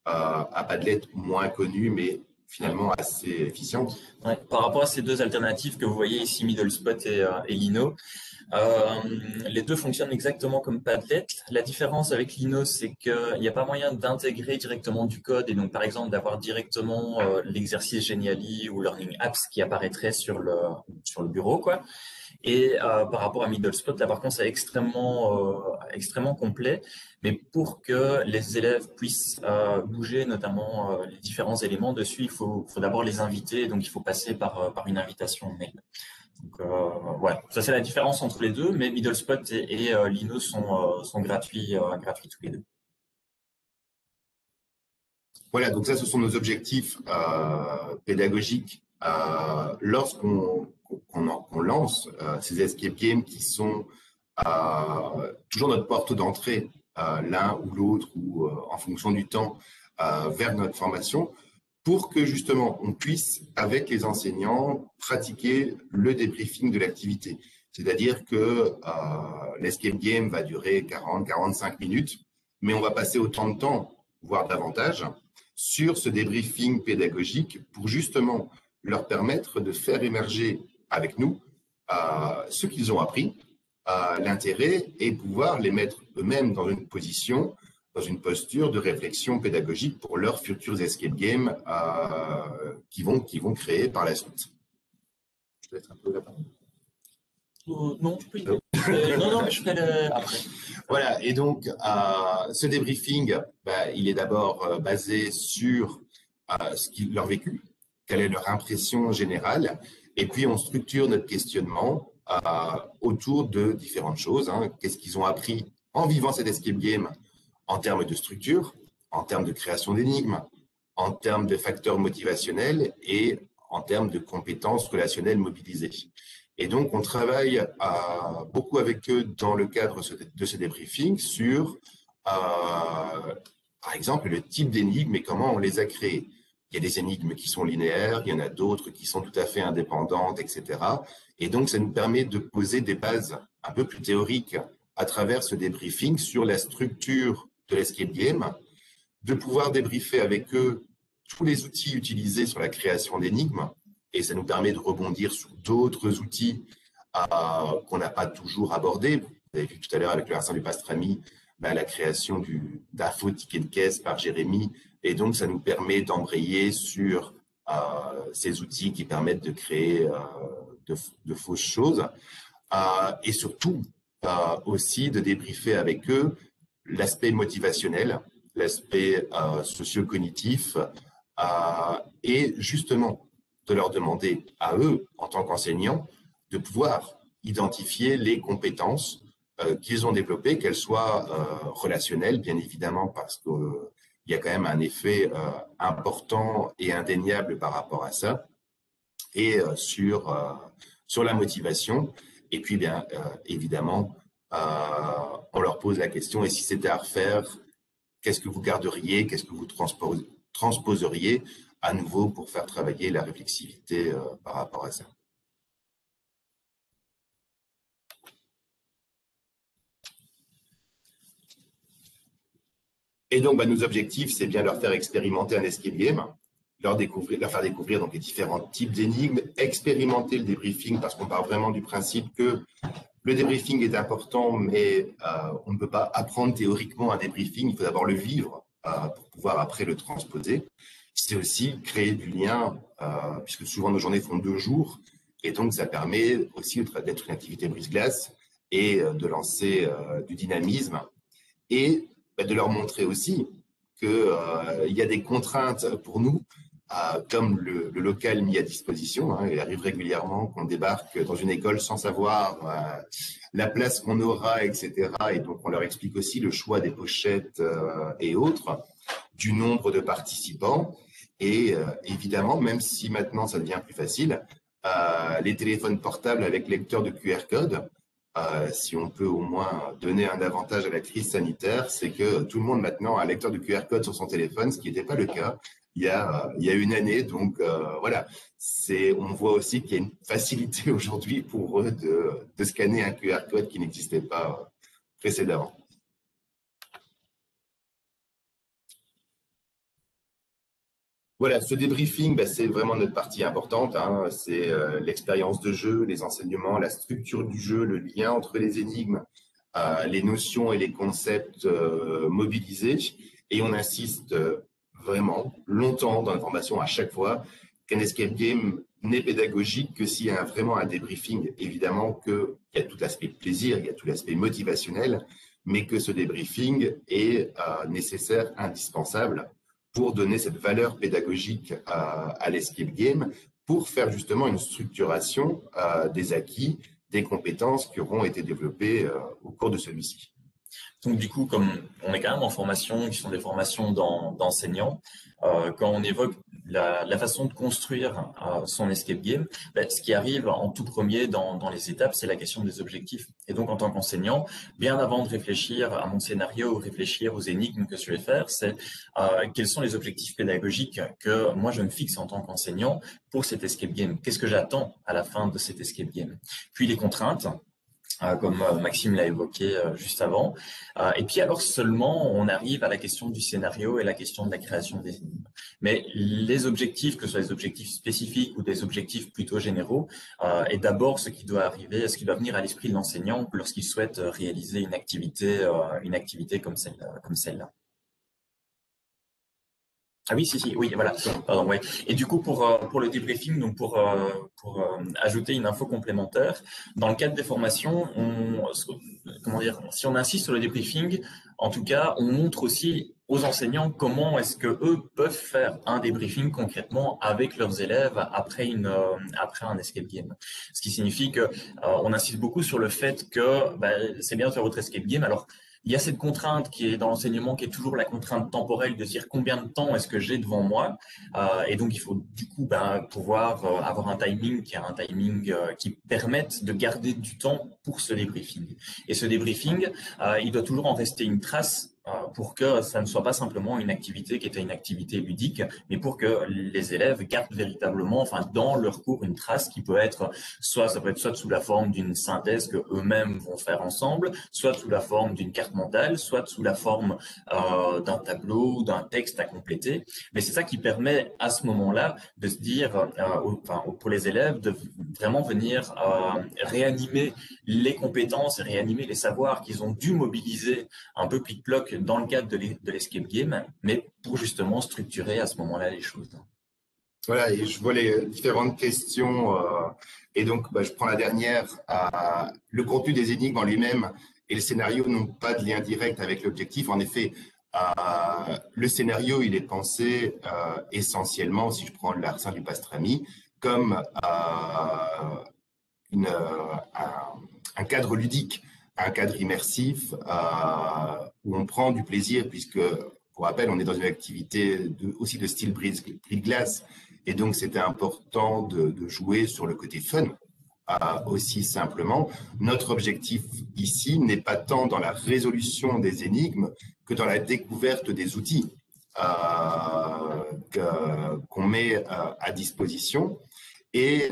à Padlet moins connues, mais finalement assez efficientes. Ouais, par rapport à ces deux alternatives que vous voyez ici, MiddleSpot et Lino, les deux fonctionnent exactement comme Padlet. La différence avec Lino, c'est qu'il n'y a pas moyen d'intégrer directement du code et donc par exemple d'avoir directement l'exercice Genially ou Learning Apps qui apparaîtrait sur le bureau, quoi. Et par rapport à MiddleSpot, là par contre, c'est extrêmement complet. Mais pour que les élèves puissent bouger notamment les différents éléments dessus, il faut d'abord les inviter. Donc, il faut passer par une invitation mail. Donc, ouais, ça c'est la différence entre les deux. Mais MiddleSpot et Lino sont gratuits tous les deux. Voilà, donc ça, ce sont nos objectifs pédagogiques lorsqu'on lance ces escape games qui sont toujours notre porte d'entrée, l'un ou l'autre, ou en fonction du temps, vers notre formation, pour que justement on puisse, avec les enseignants, pratiquer le débriefing de l'activité. C'est-à-dire que l'escape game va durer 40-45 minutes, mais on va passer autant de temps, voire davantage, sur ce débriefing pédagogique pour justement leur permettre de faire émerger avec nous ce qu'ils ont appris l'intérêt est pouvoir les mettre eux-mêmes dans une position, dans une posture de réflexion pédagogique pour leurs futurs escape games qu'ils vont créer par la suite. Je te laisse un peu la parole. Non, tu peux y aller. Non, je ferai après. Voilà, et donc ce débriefing, il est d'abord basé sur leur vécu, quelle est leur impression générale, et puis on structure notre questionnement autour de différentes choses. Qu'est-ce qu'ils ont appris en vivant cet escape game en termes de structure, en termes de création d'énigmes, en termes de facteurs motivationnels et en termes de compétences relationnelles mobilisées. Et donc, on travaille beaucoup avec eux dans le cadre de ce débriefing sur, par exemple, le type d'énigmes et comment on les a créées. Il y a des énigmes qui sont linéaires, il y en a d'autres qui sont tout à fait indépendantes, etc. Et donc, ça nous permet de poser des bases un peu plus théoriques à travers ce débriefing sur la structure de l'escape game, de pouvoir débriefer avec eux tous les outils utilisés sur la création d'énigmes, et ça nous permet de rebondir sur d'autres outils qu'on n'a pas toujours abordés. Vous avez vu tout à l'heure avec le Arsène du Pastrami, la création d'un faux ticket de caisse par Jérémy, et donc ça nous permet d'embrayer sur ces outils qui permettent de créer de fausses choses, et surtout aussi de débriefer avec eux l'aspect motivationnel, l'aspect socio-cognitif, et justement de leur demander à eux, en tant qu'enseignants, de pouvoir identifier les compétences qu'ils ont développées, qu'elles soient relationnelles, bien évidemment, parce qu'il y a quand même un effet important et indéniable par rapport à ça, et sur la motivation. Et puis, bien évidemment, on leur pose la question, et si c'était à refaire, qu'est-ce que vous garderiez, qu'est-ce que vous transposeriez à nouveau pour faire travailler la réflexivité par rapport à ça. Et donc, nos objectifs, c'est bien leur faire expérimenter un escape game, leur faire découvrir donc, les différents types d'énigmes, expérimenter le débriefing, parce qu'on part vraiment du principe que le débriefing est important, mais on ne peut pas apprendre théoriquement un débriefing, il faut d'abord le vivre pour pouvoir après le transposer. C'est aussi créer du lien, puisque souvent nos journées font 2 jours, et donc ça permet aussi d'être une activité brise-glace et de lancer du dynamisme, et de leur montrer aussi qu'il y a des contraintes pour nous, comme le local mis à disposition. Il arrive régulièrement qu'on débarque dans une école sans savoir la place qu'on aura, etc. Et donc, on leur explique aussi le choix des pochettes et autres, du nombre de participants. Et évidemment, même si maintenant ça devient plus facile, les téléphones portables avec lecteur de QR code, si on peut au moins donner un avantage à la crise sanitaire, c'est que tout le monde maintenant a un lecteur de QR code sur son téléphone, ce qui n'était pas le cas il y a 1 année. Donc voilà, on voit aussi qu'il y a une facilité aujourd'hui pour eux de scanner un QR code qui n'existait pas précédemment. Voilà, ce débriefing, c'est vraiment notre partie importante. C'est l'expérience de jeu, les enseignements, la structure du jeu, le lien entre les énigmes, les notions et les concepts mobilisés. Et on insiste vraiment longtemps dans la formation à chaque fois qu'un escape game n'est pédagogique que s'il y a vraiment un débriefing. Évidemment qu'il y a tout l'aspect plaisir, il y a tout l'aspect motivationnel, mais que ce débriefing est nécessaire, indispensable pour donner cette valeur pédagogique à l'escape game, pour faire justement une structuration des acquis, des compétences qui auront été développées au cours de celui-ci. Donc du coup, comme on est quand même en formation, qui sont des formations d'enseignants, quand on évoque la façon de construire son escape game, ce qui arrive en tout premier dans les étapes, c'est la question des objectifs. Et donc en tant qu'enseignant, bien avant de réfléchir à mon scénario ou réfléchir aux énigmes que je vais faire, c'est quels sont les objectifs pédagogiques que moi je me fixe en tant qu'enseignant pour cet escape game. Qu'est-ce que j'attends à la fin de cet escape game? Puis les contraintes. comme Maxime l'a évoqué juste avant. Et puis alors seulement, on arrive à la question du scénario et la question de la création des énigmes. Mais les objectifs, que ce soit des objectifs spécifiques ou des objectifs plutôt généraux, est d'abord ce qui doit arriver, ce qui doit venir à l'esprit de l'enseignant lorsqu'il souhaite réaliser une activité comme celle-là. Ah oui, si, oui, voilà. Pardon, ouais. Et du coup, pour le débriefing, donc pour ajouter une info complémentaire, dans le cadre des formations, comment dire, si on insiste sur le débriefing, en tout cas, on montre aussi aux enseignants comment est-ce que eux peuvent faire un débriefing concrètement avec leurs élèves après un escape game. Ce qui signifie que on insiste beaucoup sur le fait que c'est bien de faire votre escape game. Alors il y a cette contrainte qui est dans l'enseignement, qui est toujours la contrainte temporelle de dire combien de temps est-ce que j'ai devant moi. Et donc, il faut du coup pouvoir avoir un timing qui permette de garder du temps pour ce débriefing. Et ce débriefing, il doit toujours en rester une trace pour que ça ne soit pas simplement une activité qui était une activité ludique, mais pour que les élèves gardent véritablement, enfin, dans leur cours, une trace qui peut être ça peut être soit sous la forme d'une synthèse que eux-mêmes vont faire ensemble, soit sous la forme d'une carte mentale, soit sous la forme d'un tableau ou d'un texte à compléter. Mais c'est ça qui permet à ce moment-là de se dire, pour les élèves, de vraiment venir réanimer les compétences et réanimer les savoirs qu'ils ont dû mobiliser un peu plic-ploc dans le cadre de l'escape game, mais pour justement structurer à ce moment-là les choses. Voilà, et je vois les différentes questions. Et donc, je prends la dernière. Le contenu des énigmes en lui-même et le scénario n'ont pas de lien direct avec l'objectif. En effet, le scénario, il est pensé essentiellement, si je prends l'Arsène du Pastrami, comme un cadre ludique, un cadre immersif où on prend du plaisir, puisque, pour rappel, on est dans une activité aussi de style brise-glace. Et donc, c'était important de jouer sur le côté fun. Aussi simplement, notre objectif ici n'est pas tant dans la résolution des énigmes que dans la découverte des outils qu'on met à disposition. Et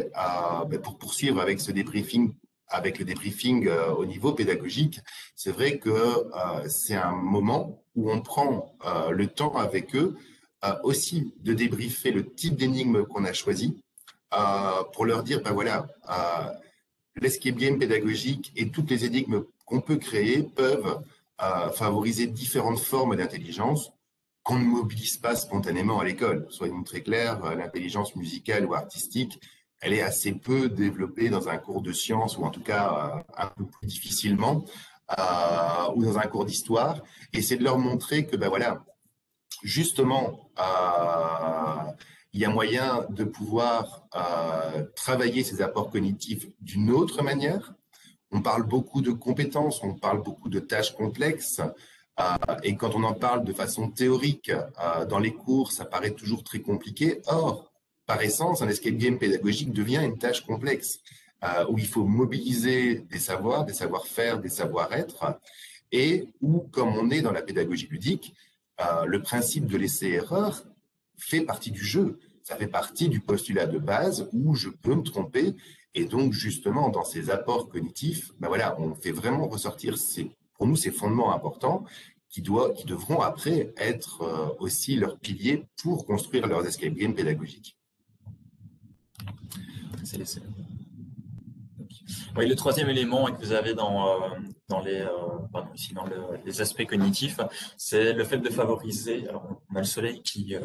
pour poursuivre avec ce débriefing, avec le débriefing au niveau pédagogique, c'est vrai que c'est un moment où on prend le temps avec eux aussi de débriefer le type d'énigme qu'on a choisi pour leur dire, voilà, l'escape game pédagogique et toutes les énigmes qu'on peut créer peuvent favoriser différentes formes d'intelligence qu'on ne mobilise pas spontanément à l'école. Soyons très clairs, l'intelligence musicale ou artistique, elle est assez peu développée dans un cours de sciences, ou en tout cas un peu plus difficilement, ou dans un cours d'histoire. Et c'est de leur montrer que, voilà, justement, il y a moyen de pouvoir travailler ces apports cognitifs d'une autre manière. On parle beaucoup de compétences, on parle beaucoup de tâches complexes. Et quand on en parle de façon théorique dans les cours, ça paraît toujours très compliqué. Or, par essence, un escape game pédagogique devient une tâche complexe où il faut mobiliser des savoirs, des savoir-faire, des savoir-être, et où, comme on est dans la pédagogie ludique, le principe de l'essai-erreur fait partie du jeu. Ça fait partie du postulat de base où je peux me tromper. Et donc, justement, dans ces apports cognitifs, voilà, on fait vraiment ressortir pour nous ces fondements importants qui devront après être aussi leurs piliers pour construire leurs escape games pédagogiques. Oui, le troisième élément que vous avez dans les aspects cognitifs, c'est le fait de favoriser. Alors, on a le soleil qui,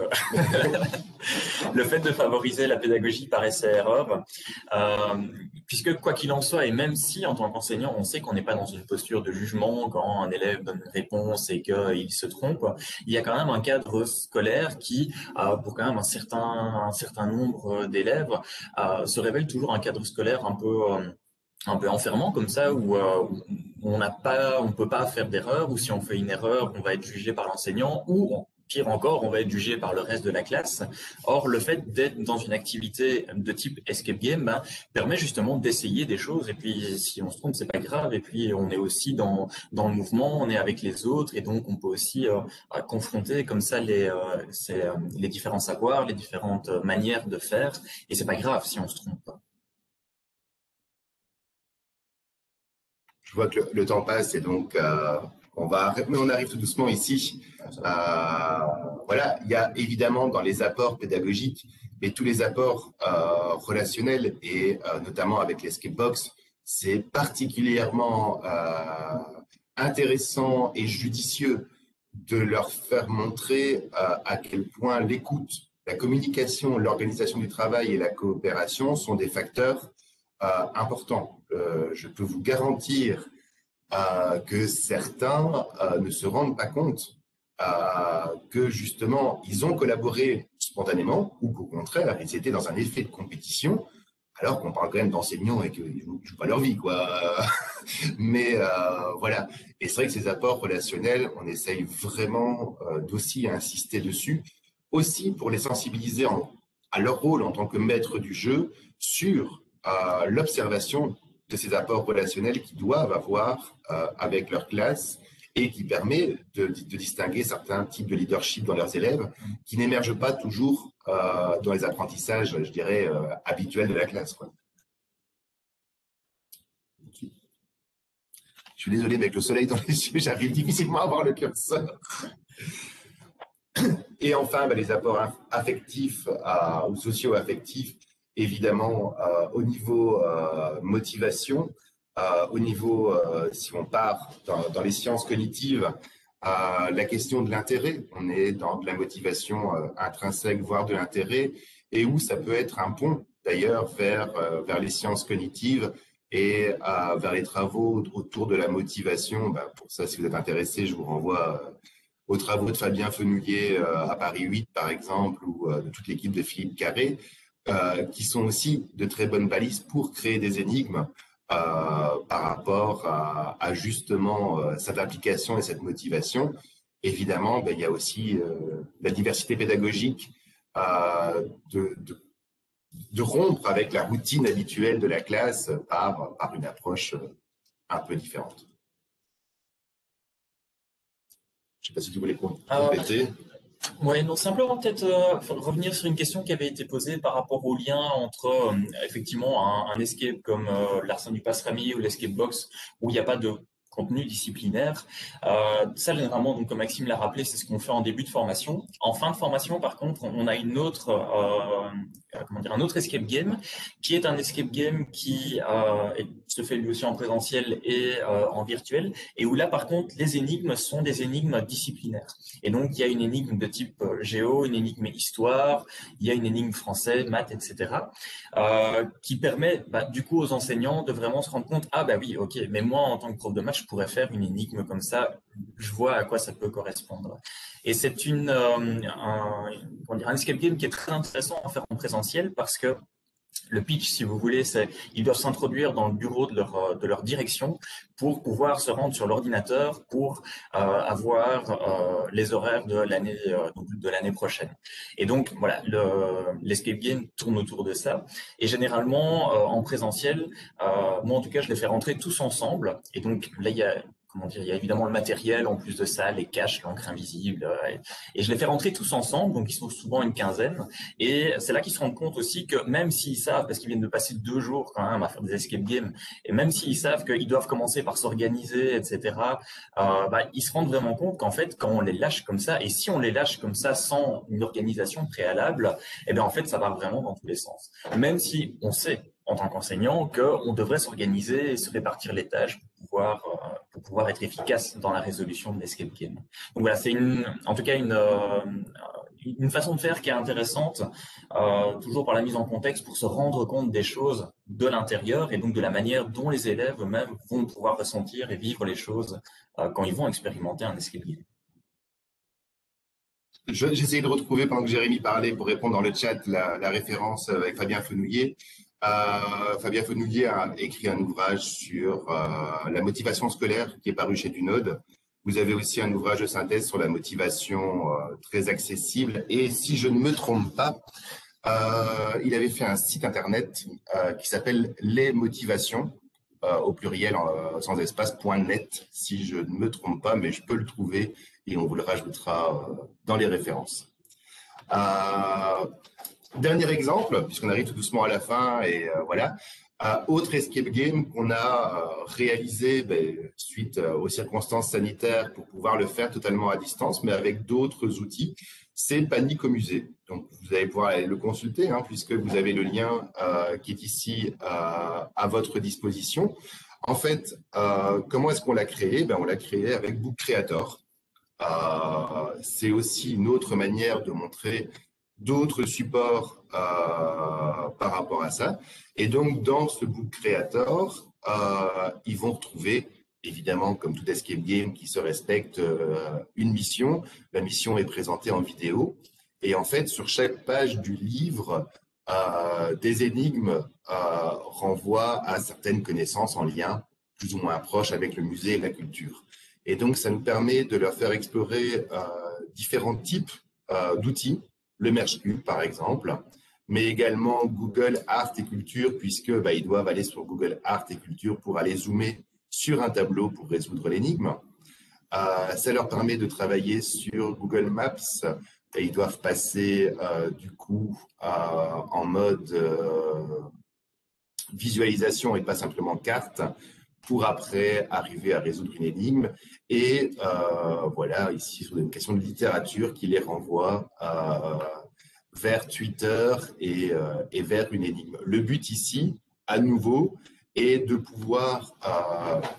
le fait de favoriser la pédagogie par essai-erreur, puisque quoi qu'il en soit, et même si en tant qu'enseignant, on sait qu'on n'est pas dans une posture de jugement quand un élève donne une réponse et qu'il se trompe, il y a quand même un cadre scolaire qui, pour quand même un certain nombre d'élèves, se révèle toujours un cadre scolaire un peu enfermant comme ça où on peut pas faire d'erreur, ou si on fait une erreur, on va être jugé par l'enseignant, ou pire encore, on va être jugé par le reste de la classe. Or, le fait d'être dans une activité de type escape game permet justement d'essayer des choses, et puis si on se trompe, c'est pas grave, et puis on est aussi dans le mouvement, on est avec les autres, et donc on peut aussi confronter comme ça les différents savoirs, les différentes manières de faire, et c'est pas grave si on se trompe. Je vois que le temps passe et donc on arrive tout doucement ici. Voilà, il y a évidemment dans les apports pédagogiques, mais tous les apports relationnels et notamment avec l'Escape Box, c'est particulièrement intéressant et judicieux de leur faire montrer à quel point l'écoute, la communication, l'organisation du travail et la coopération sont des facteurs importants. Je peux vous garantir que certains ne se rendent pas compte que justement, ils ont collaboré spontanément ou qu'au contraire, ils étaient dans un effet de compétition, alors qu'on parle quand même d'enseignants et qu'ils ne jouent pas leur vie, quoi. Mais voilà. Et c'est vrai que ces apports relationnels, on essaye vraiment d'aussi insister dessus, aussi pour les sensibiliser à leur rôle en tant que maître du jeu sur l'observation de ces apports relationnels qu'ils doivent avoir avec leur classe et qui permet de distinguer certains types de leadership dans leurs élèves qui n'émergent pas toujours dans les apprentissages, je dirais, habituels de la classe, quoi. Okay. Je suis désolé, mais avec le soleil dans les yeux, j'arrive difficilement à voir le curseur. Et enfin, les apports affectifs ou socio-affectifs, évidemment, au niveau motivation, au niveau, si on part dans les sciences cognitives, la question de l'intérêt, on est dans de la motivation intrinsèque, voire de l'intérêt, et où ça peut être un pont, d'ailleurs, vers les sciences cognitives et vers les travaux autour de la motivation. Pour ça, si vous êtes intéressé, je vous renvoie aux travaux de Fabien Fenouillet à Paris 8, par exemple, ou de toute l'équipe de Philippe Carré, qui sont aussi de très bonnes balises pour créer des énigmes par rapport à justement cette implication et cette motivation. Évidemment, il y a aussi la diversité pédagogique, de rompre avec la routine habituelle de la classe par une approche un peu différente. Je ne sais pas si tu voulais compléter. Oui, non, simplement peut-être revenir sur une question qui avait été posée par rapport au lien entre effectivement un escape comme l'Arsène du Passe-Rami ou l'escape box où il n'y a pas de contenu disciplinaire. Ça, généralement, donc, comme Maxime l'a rappelé, c'est ce qu'on fait en début de formation. En fin de formation, par contre, on a une autre, un autre escape game qui est un escape game qui se fait lui aussi en présentiel et en virtuel, et où là, par contre, les énigmes sont des énigmes disciplinaires. Et donc, il y a une énigme de type géo, une énigme histoire, il y a une énigme français, maths, etc., qui permet du coup aux enseignants de vraiment se rendre compte, ah oui, ok, mais moi, en tant que prof de maths, je pourrais faire une énigme comme ça, je vois à quoi ça peut correspondre. Et c'est un escape game qui est très intéressant à faire en présentiel parce que le pitch, si vous voulez, c'est ils doivent s'introduire dans le bureau de leur direction pour pouvoir se rendre sur l'ordinateur pour avoir les horaires de l'année prochaine. Et donc voilà, l'escape game tourne autour de ça. Et généralement en présentiel, moi en tout cas, je les fais rentrer tous ensemble. Et donc là, il y a évidemment le matériel, en plus de ça, les caches, l'encre invisible, et je les fais rentrer tous ensemble, donc ils sont souvent une quinzaine, et c'est là qu'ils se rendent compte aussi que même s'ils savent, parce qu'ils viennent de passer 2 jours quand même à faire des escape games, et même s'ils savent qu'ils doivent commencer par s'organiser, etc., ils se rendent vraiment compte qu'en fait, quand on les lâche comme ça, et si on les lâche comme ça sans une organisation préalable, en fait, ça va vraiment dans tous les sens. Même si on sait, en tant qu'enseignant, qu'on devrait s'organiser et se répartir les tâches pour pouvoir être efficace dans la résolution de l'escape game. Donc voilà, c'est en tout cas une façon de faire qui est intéressante, toujours par la mise en contexte pour se rendre compte des choses de l'intérieur et donc de la manière dont les élèves eux-mêmes vont pouvoir ressentir et vivre les choses quand ils vont expérimenter un escape game. J'essaie de retrouver, pendant que Jérémy parlait, pour répondre dans le chat, la référence avec Fabien Fenouillet. Fabien Fenouillet a écrit un ouvrage sur la motivation scolaire qui est paru chez Dunod. Vous avez aussi un ouvrage de synthèse sur la motivation très accessible. Et si je ne me trompe pas, il avait fait un site internet qui s'appelle Les Motivations, au pluriel sans espace, .net, si je ne me trompe pas, mais je peux le trouver et on vous le rajoutera dans les références. Dernier exemple, puisqu'on arrive tout doucement à la fin, et voilà. Autre escape game qu'on a réalisé suite aux circonstances sanitaires pour pouvoir le faire totalement à distance, mais avec d'autres outils, c'est Panique au musée. Donc, vous allez pouvoir aller le consulter, hein, puisque vous avez le lien qui est ici à votre disposition. En fait, comment est-ce qu'on l'a créé? On l'a créé avec Book Creator. C'est aussi une autre manière de montrer d'autres supports par rapport à ça. Et donc, dans ce Book Creator, ils vont retrouver, évidemment, comme tout escape game qui se respecte, une mission. La mission est présentée en vidéo. Et en fait, sur chaque page du livre, des énigmes renvoient à certaines connaissances en lien plus ou moins proches avec le musée et la culture. Et donc, ça nous permet de leur faire explorer différents types d'outils, le Merge Cube par exemple, mais également Google Art et Culture, puisque ils doivent aller sur Google Art et Culture pour aller zoomer sur un tableau pour résoudre l'énigme. Ça leur permet de travailler sur Google Maps et ils doivent passer du coup en mode visualisation et pas simplement carte pour après arriver à résoudre une énigme. Et voilà, ici, sur une question de littérature qui les renvoie vers Twitter et vers une énigme. Le but ici, à nouveau, est de pouvoir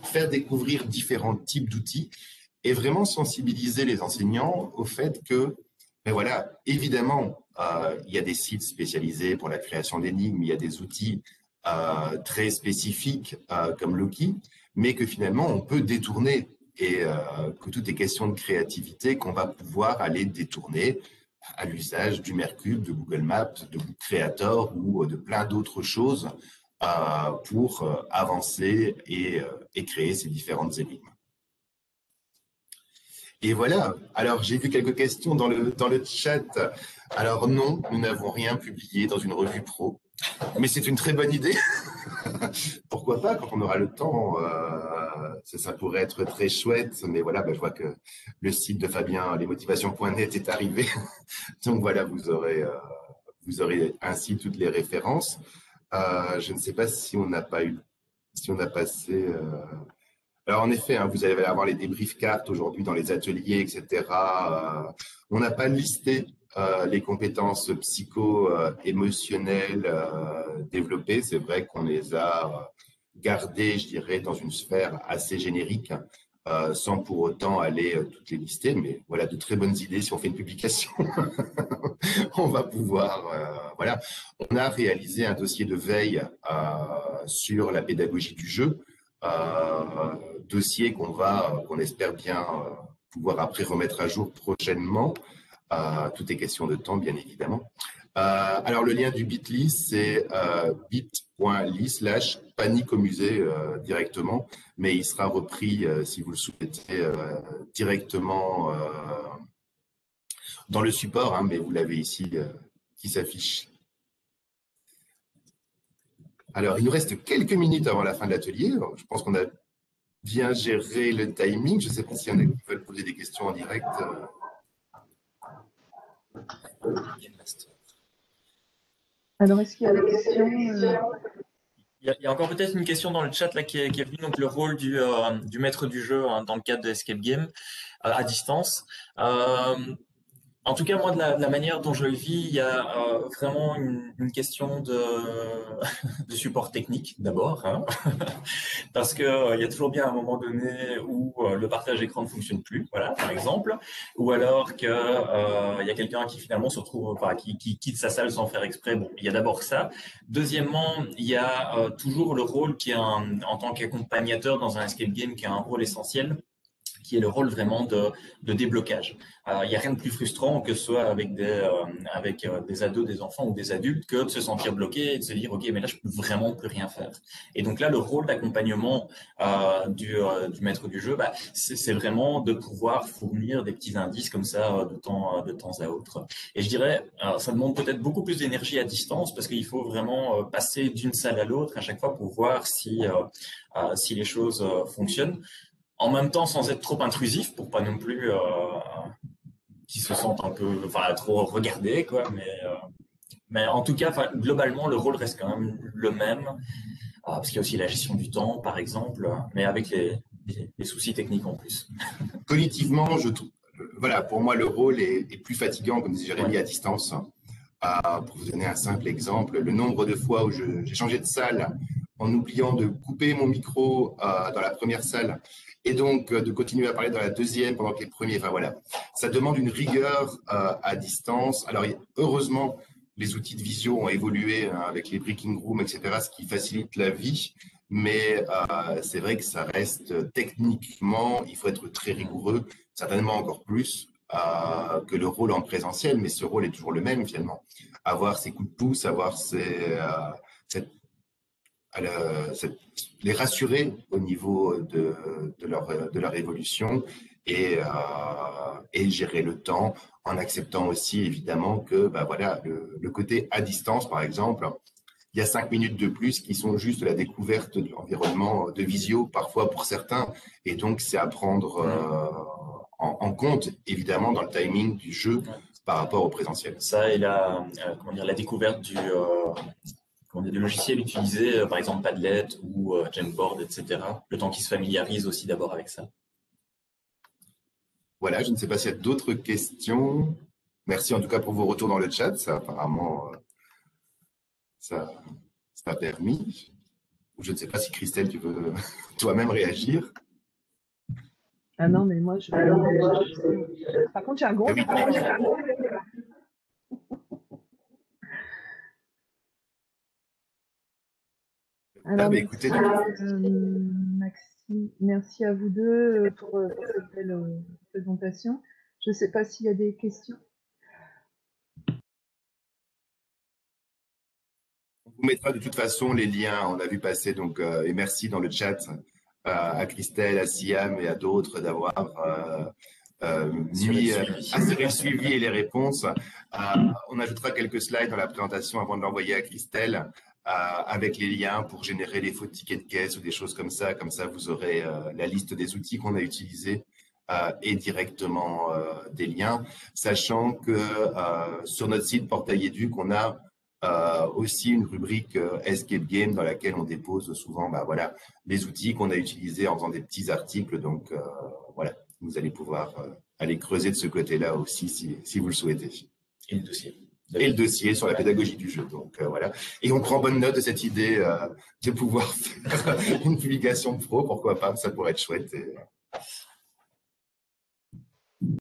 faire découvrir différents types d'outils et vraiment sensibiliser les enseignants au fait que, voilà, évidemment, il y a des sites spécialisés pour la création d'énigmes, il y a des outils très spécifiques comme Loki, mais que finalement on peut détourner et que tout est question de créativité qu'on va pouvoir aller détourner à l'usage du Mercube, de Google Maps, de Book Creator ou de plein d'autres choses pour avancer et créer ces différentes énigmes. Et voilà, alors j'ai vu quelques questions dans le chat. Alors non, nous n'avons rien publié dans une revue pro, mais c'est une très bonne idée. Pourquoi pas, quand on aura le temps, ça pourrait être très chouette. Mais voilà, je vois que le site de Fabien, lesmotivations.net, est arrivé. Donc voilà, vous aurez ainsi toutes les références. Je ne sais pas si on n'a pas eu, si on a passé. Alors en effet, hein, vous allez avoir les débriefs cartes aujourd'hui dans les ateliers, etc. On n'a pas listé les compétences psycho-émotionnelles développées. C'est vrai qu'on les a gardées, je dirais, dans une sphère assez générique, sans pour autant aller toutes les lister. Mais voilà, de très bonnes idées. Si on fait une publication, on va pouvoir. Voilà, on a réalisé un dossier de veille sur la pédagogie du jeu. Dossier qu'on espère bien pouvoir après remettre à jour prochainement. Tout est question de temps, bien évidemment. Alors, le lien du Bitly, c'est bit.ly/panique au musée directement, mais il sera repris, si vous le souhaitez, directement dans le support, hein, mais vous l'avez ici qui s'affiche. Alors, il nous reste quelques minutes avant la fin de l'atelier. Je pense qu'on a bien géré le timing. Je ne sais pas s'il y en a qui veulent poser des questions en direct. Alors, est-ce qu'il y a des questions Il y a encore peut-être une question dans le chat là, qui est venue, donc le rôle du maître du jeu hein, dans le cadre de Escape Game à distance. En tout cas, moi, de la manière dont je le vis, il y a vraiment une question de support technique d'abord, hein, parce que il y a toujours bien un moment donné où le partage d'écran ne fonctionne plus, voilà, par exemple, ou alors que il y a quelqu'un qui finalement se retrouve, enfin, qui quitte sa salle sans faire exprès. Bon, il y a d'abord ça. Deuxièmement, il y a toujours le rôle qui est en tant qu'accompagnateur dans un escape game, qui a un rôle essentiel, qui est le rôle vraiment de déblocage. Il n'y a rien de plus frustrant que ce soit avec des ados, des enfants ou des adultes que de se sentir bloqué et de se dire ok mais là je peux vraiment plus rien faire. Et donc là le rôle d'accompagnement du maître du jeu, c'est vraiment de pouvoir fournir des petits indices comme ça de temps à autre. Et je dirais ça demande peut-être beaucoup plus d'énergie à distance parce qu'il faut vraiment passer d'une salle à l'autre à chaque fois pour voir si les choses fonctionnent. En même temps, sans être trop intrusif, pour pas non plus qu'ils se sentent un peu, enfin, trop regardés, quoi. Mais en tout cas, globalement, le rôle reste quand même le même. parce qu'il y a aussi la gestion du temps, par exemple, mais avec les soucis techniques en plus. Cognitivement, voilà, pour moi, le rôle est plus fatigant, comme disait Jérémy, Ouais. à distance. Pour vous donner un simple exemple, le nombre de fois où j'ai changé de salle en oubliant de couper mon micro dans la première salle et donc de continuer à parler dans la deuxième pendant que les premiers, enfin voilà, ça demande une rigueur à distance. Alors heureusement, les outils de visio ont évolué avec les breaking rooms, etc., ce qui facilite la vie. Mais c'est vrai que ça reste techniquement, il faut être très rigoureux, certainement encore plus que le rôle en présentiel, mais ce rôle est toujours le même finalement. Avoir ses coups de pouce, avoir cette, les rassurer au niveau de leur évolution et gérer le temps en acceptant aussi évidemment que bah, voilà, le côté à distance, par exemple, il y a 5 minutes de plus qui sont juste la découverte de l'environnement de visio, parfois pour certains. Et donc, c'est à prendre en compte, évidemment, dans le timing du jeu par rapport au présentiel. Ça et comment dire, la découverte du logiciel utilisé, par exemple Padlet ou Jamboard, etc. Le temps qu'ils se familiarisent aussi d'abord avec ça. Voilà, je ne sais pas s'il y a d'autres questions. Merci en tout cas pour vos retours dans le chat. Ça, apparemment, ça a permis. Je ne sais pas si Christelle, tu veux toi-même réagir. Ah non, mais moi, par contre, j'ai un gros. Oui. Alors, écoutez, Maxime, merci à vous deux pour cette belle présentation. Je ne sais pas s'il y a des questions. On vous mettra de toute façon les liens. On a vu passer, donc, et merci dans le chat à Christelle, à Siam et à d'autres d'avoir assuré le suivi et les réponses. On ajoutera quelques slides dans la présentation avant de l'envoyer à Christelle avec les liens pour générer les faux tickets de caisse ou des choses comme ça. Comme ça, vous aurez la liste des outils qu'on a utilisés et directement des liens, sachant que sur notre site Portail Éduc, on a aussi une rubrique Escape Game dans laquelle on dépose souvent bah, voilà, les outils qu'on a utilisés en faisant des petits articles. Donc voilà, vous allez pouvoir aller creuser de ce côté-là aussi si vous le souhaitez. Et le dossier. Et le dossier sur la pédagogie du jeu. Donc voilà. Et on prend bonne note de cette idée de pouvoir faire une publication pro, pourquoi pas, ça pourrait être chouette.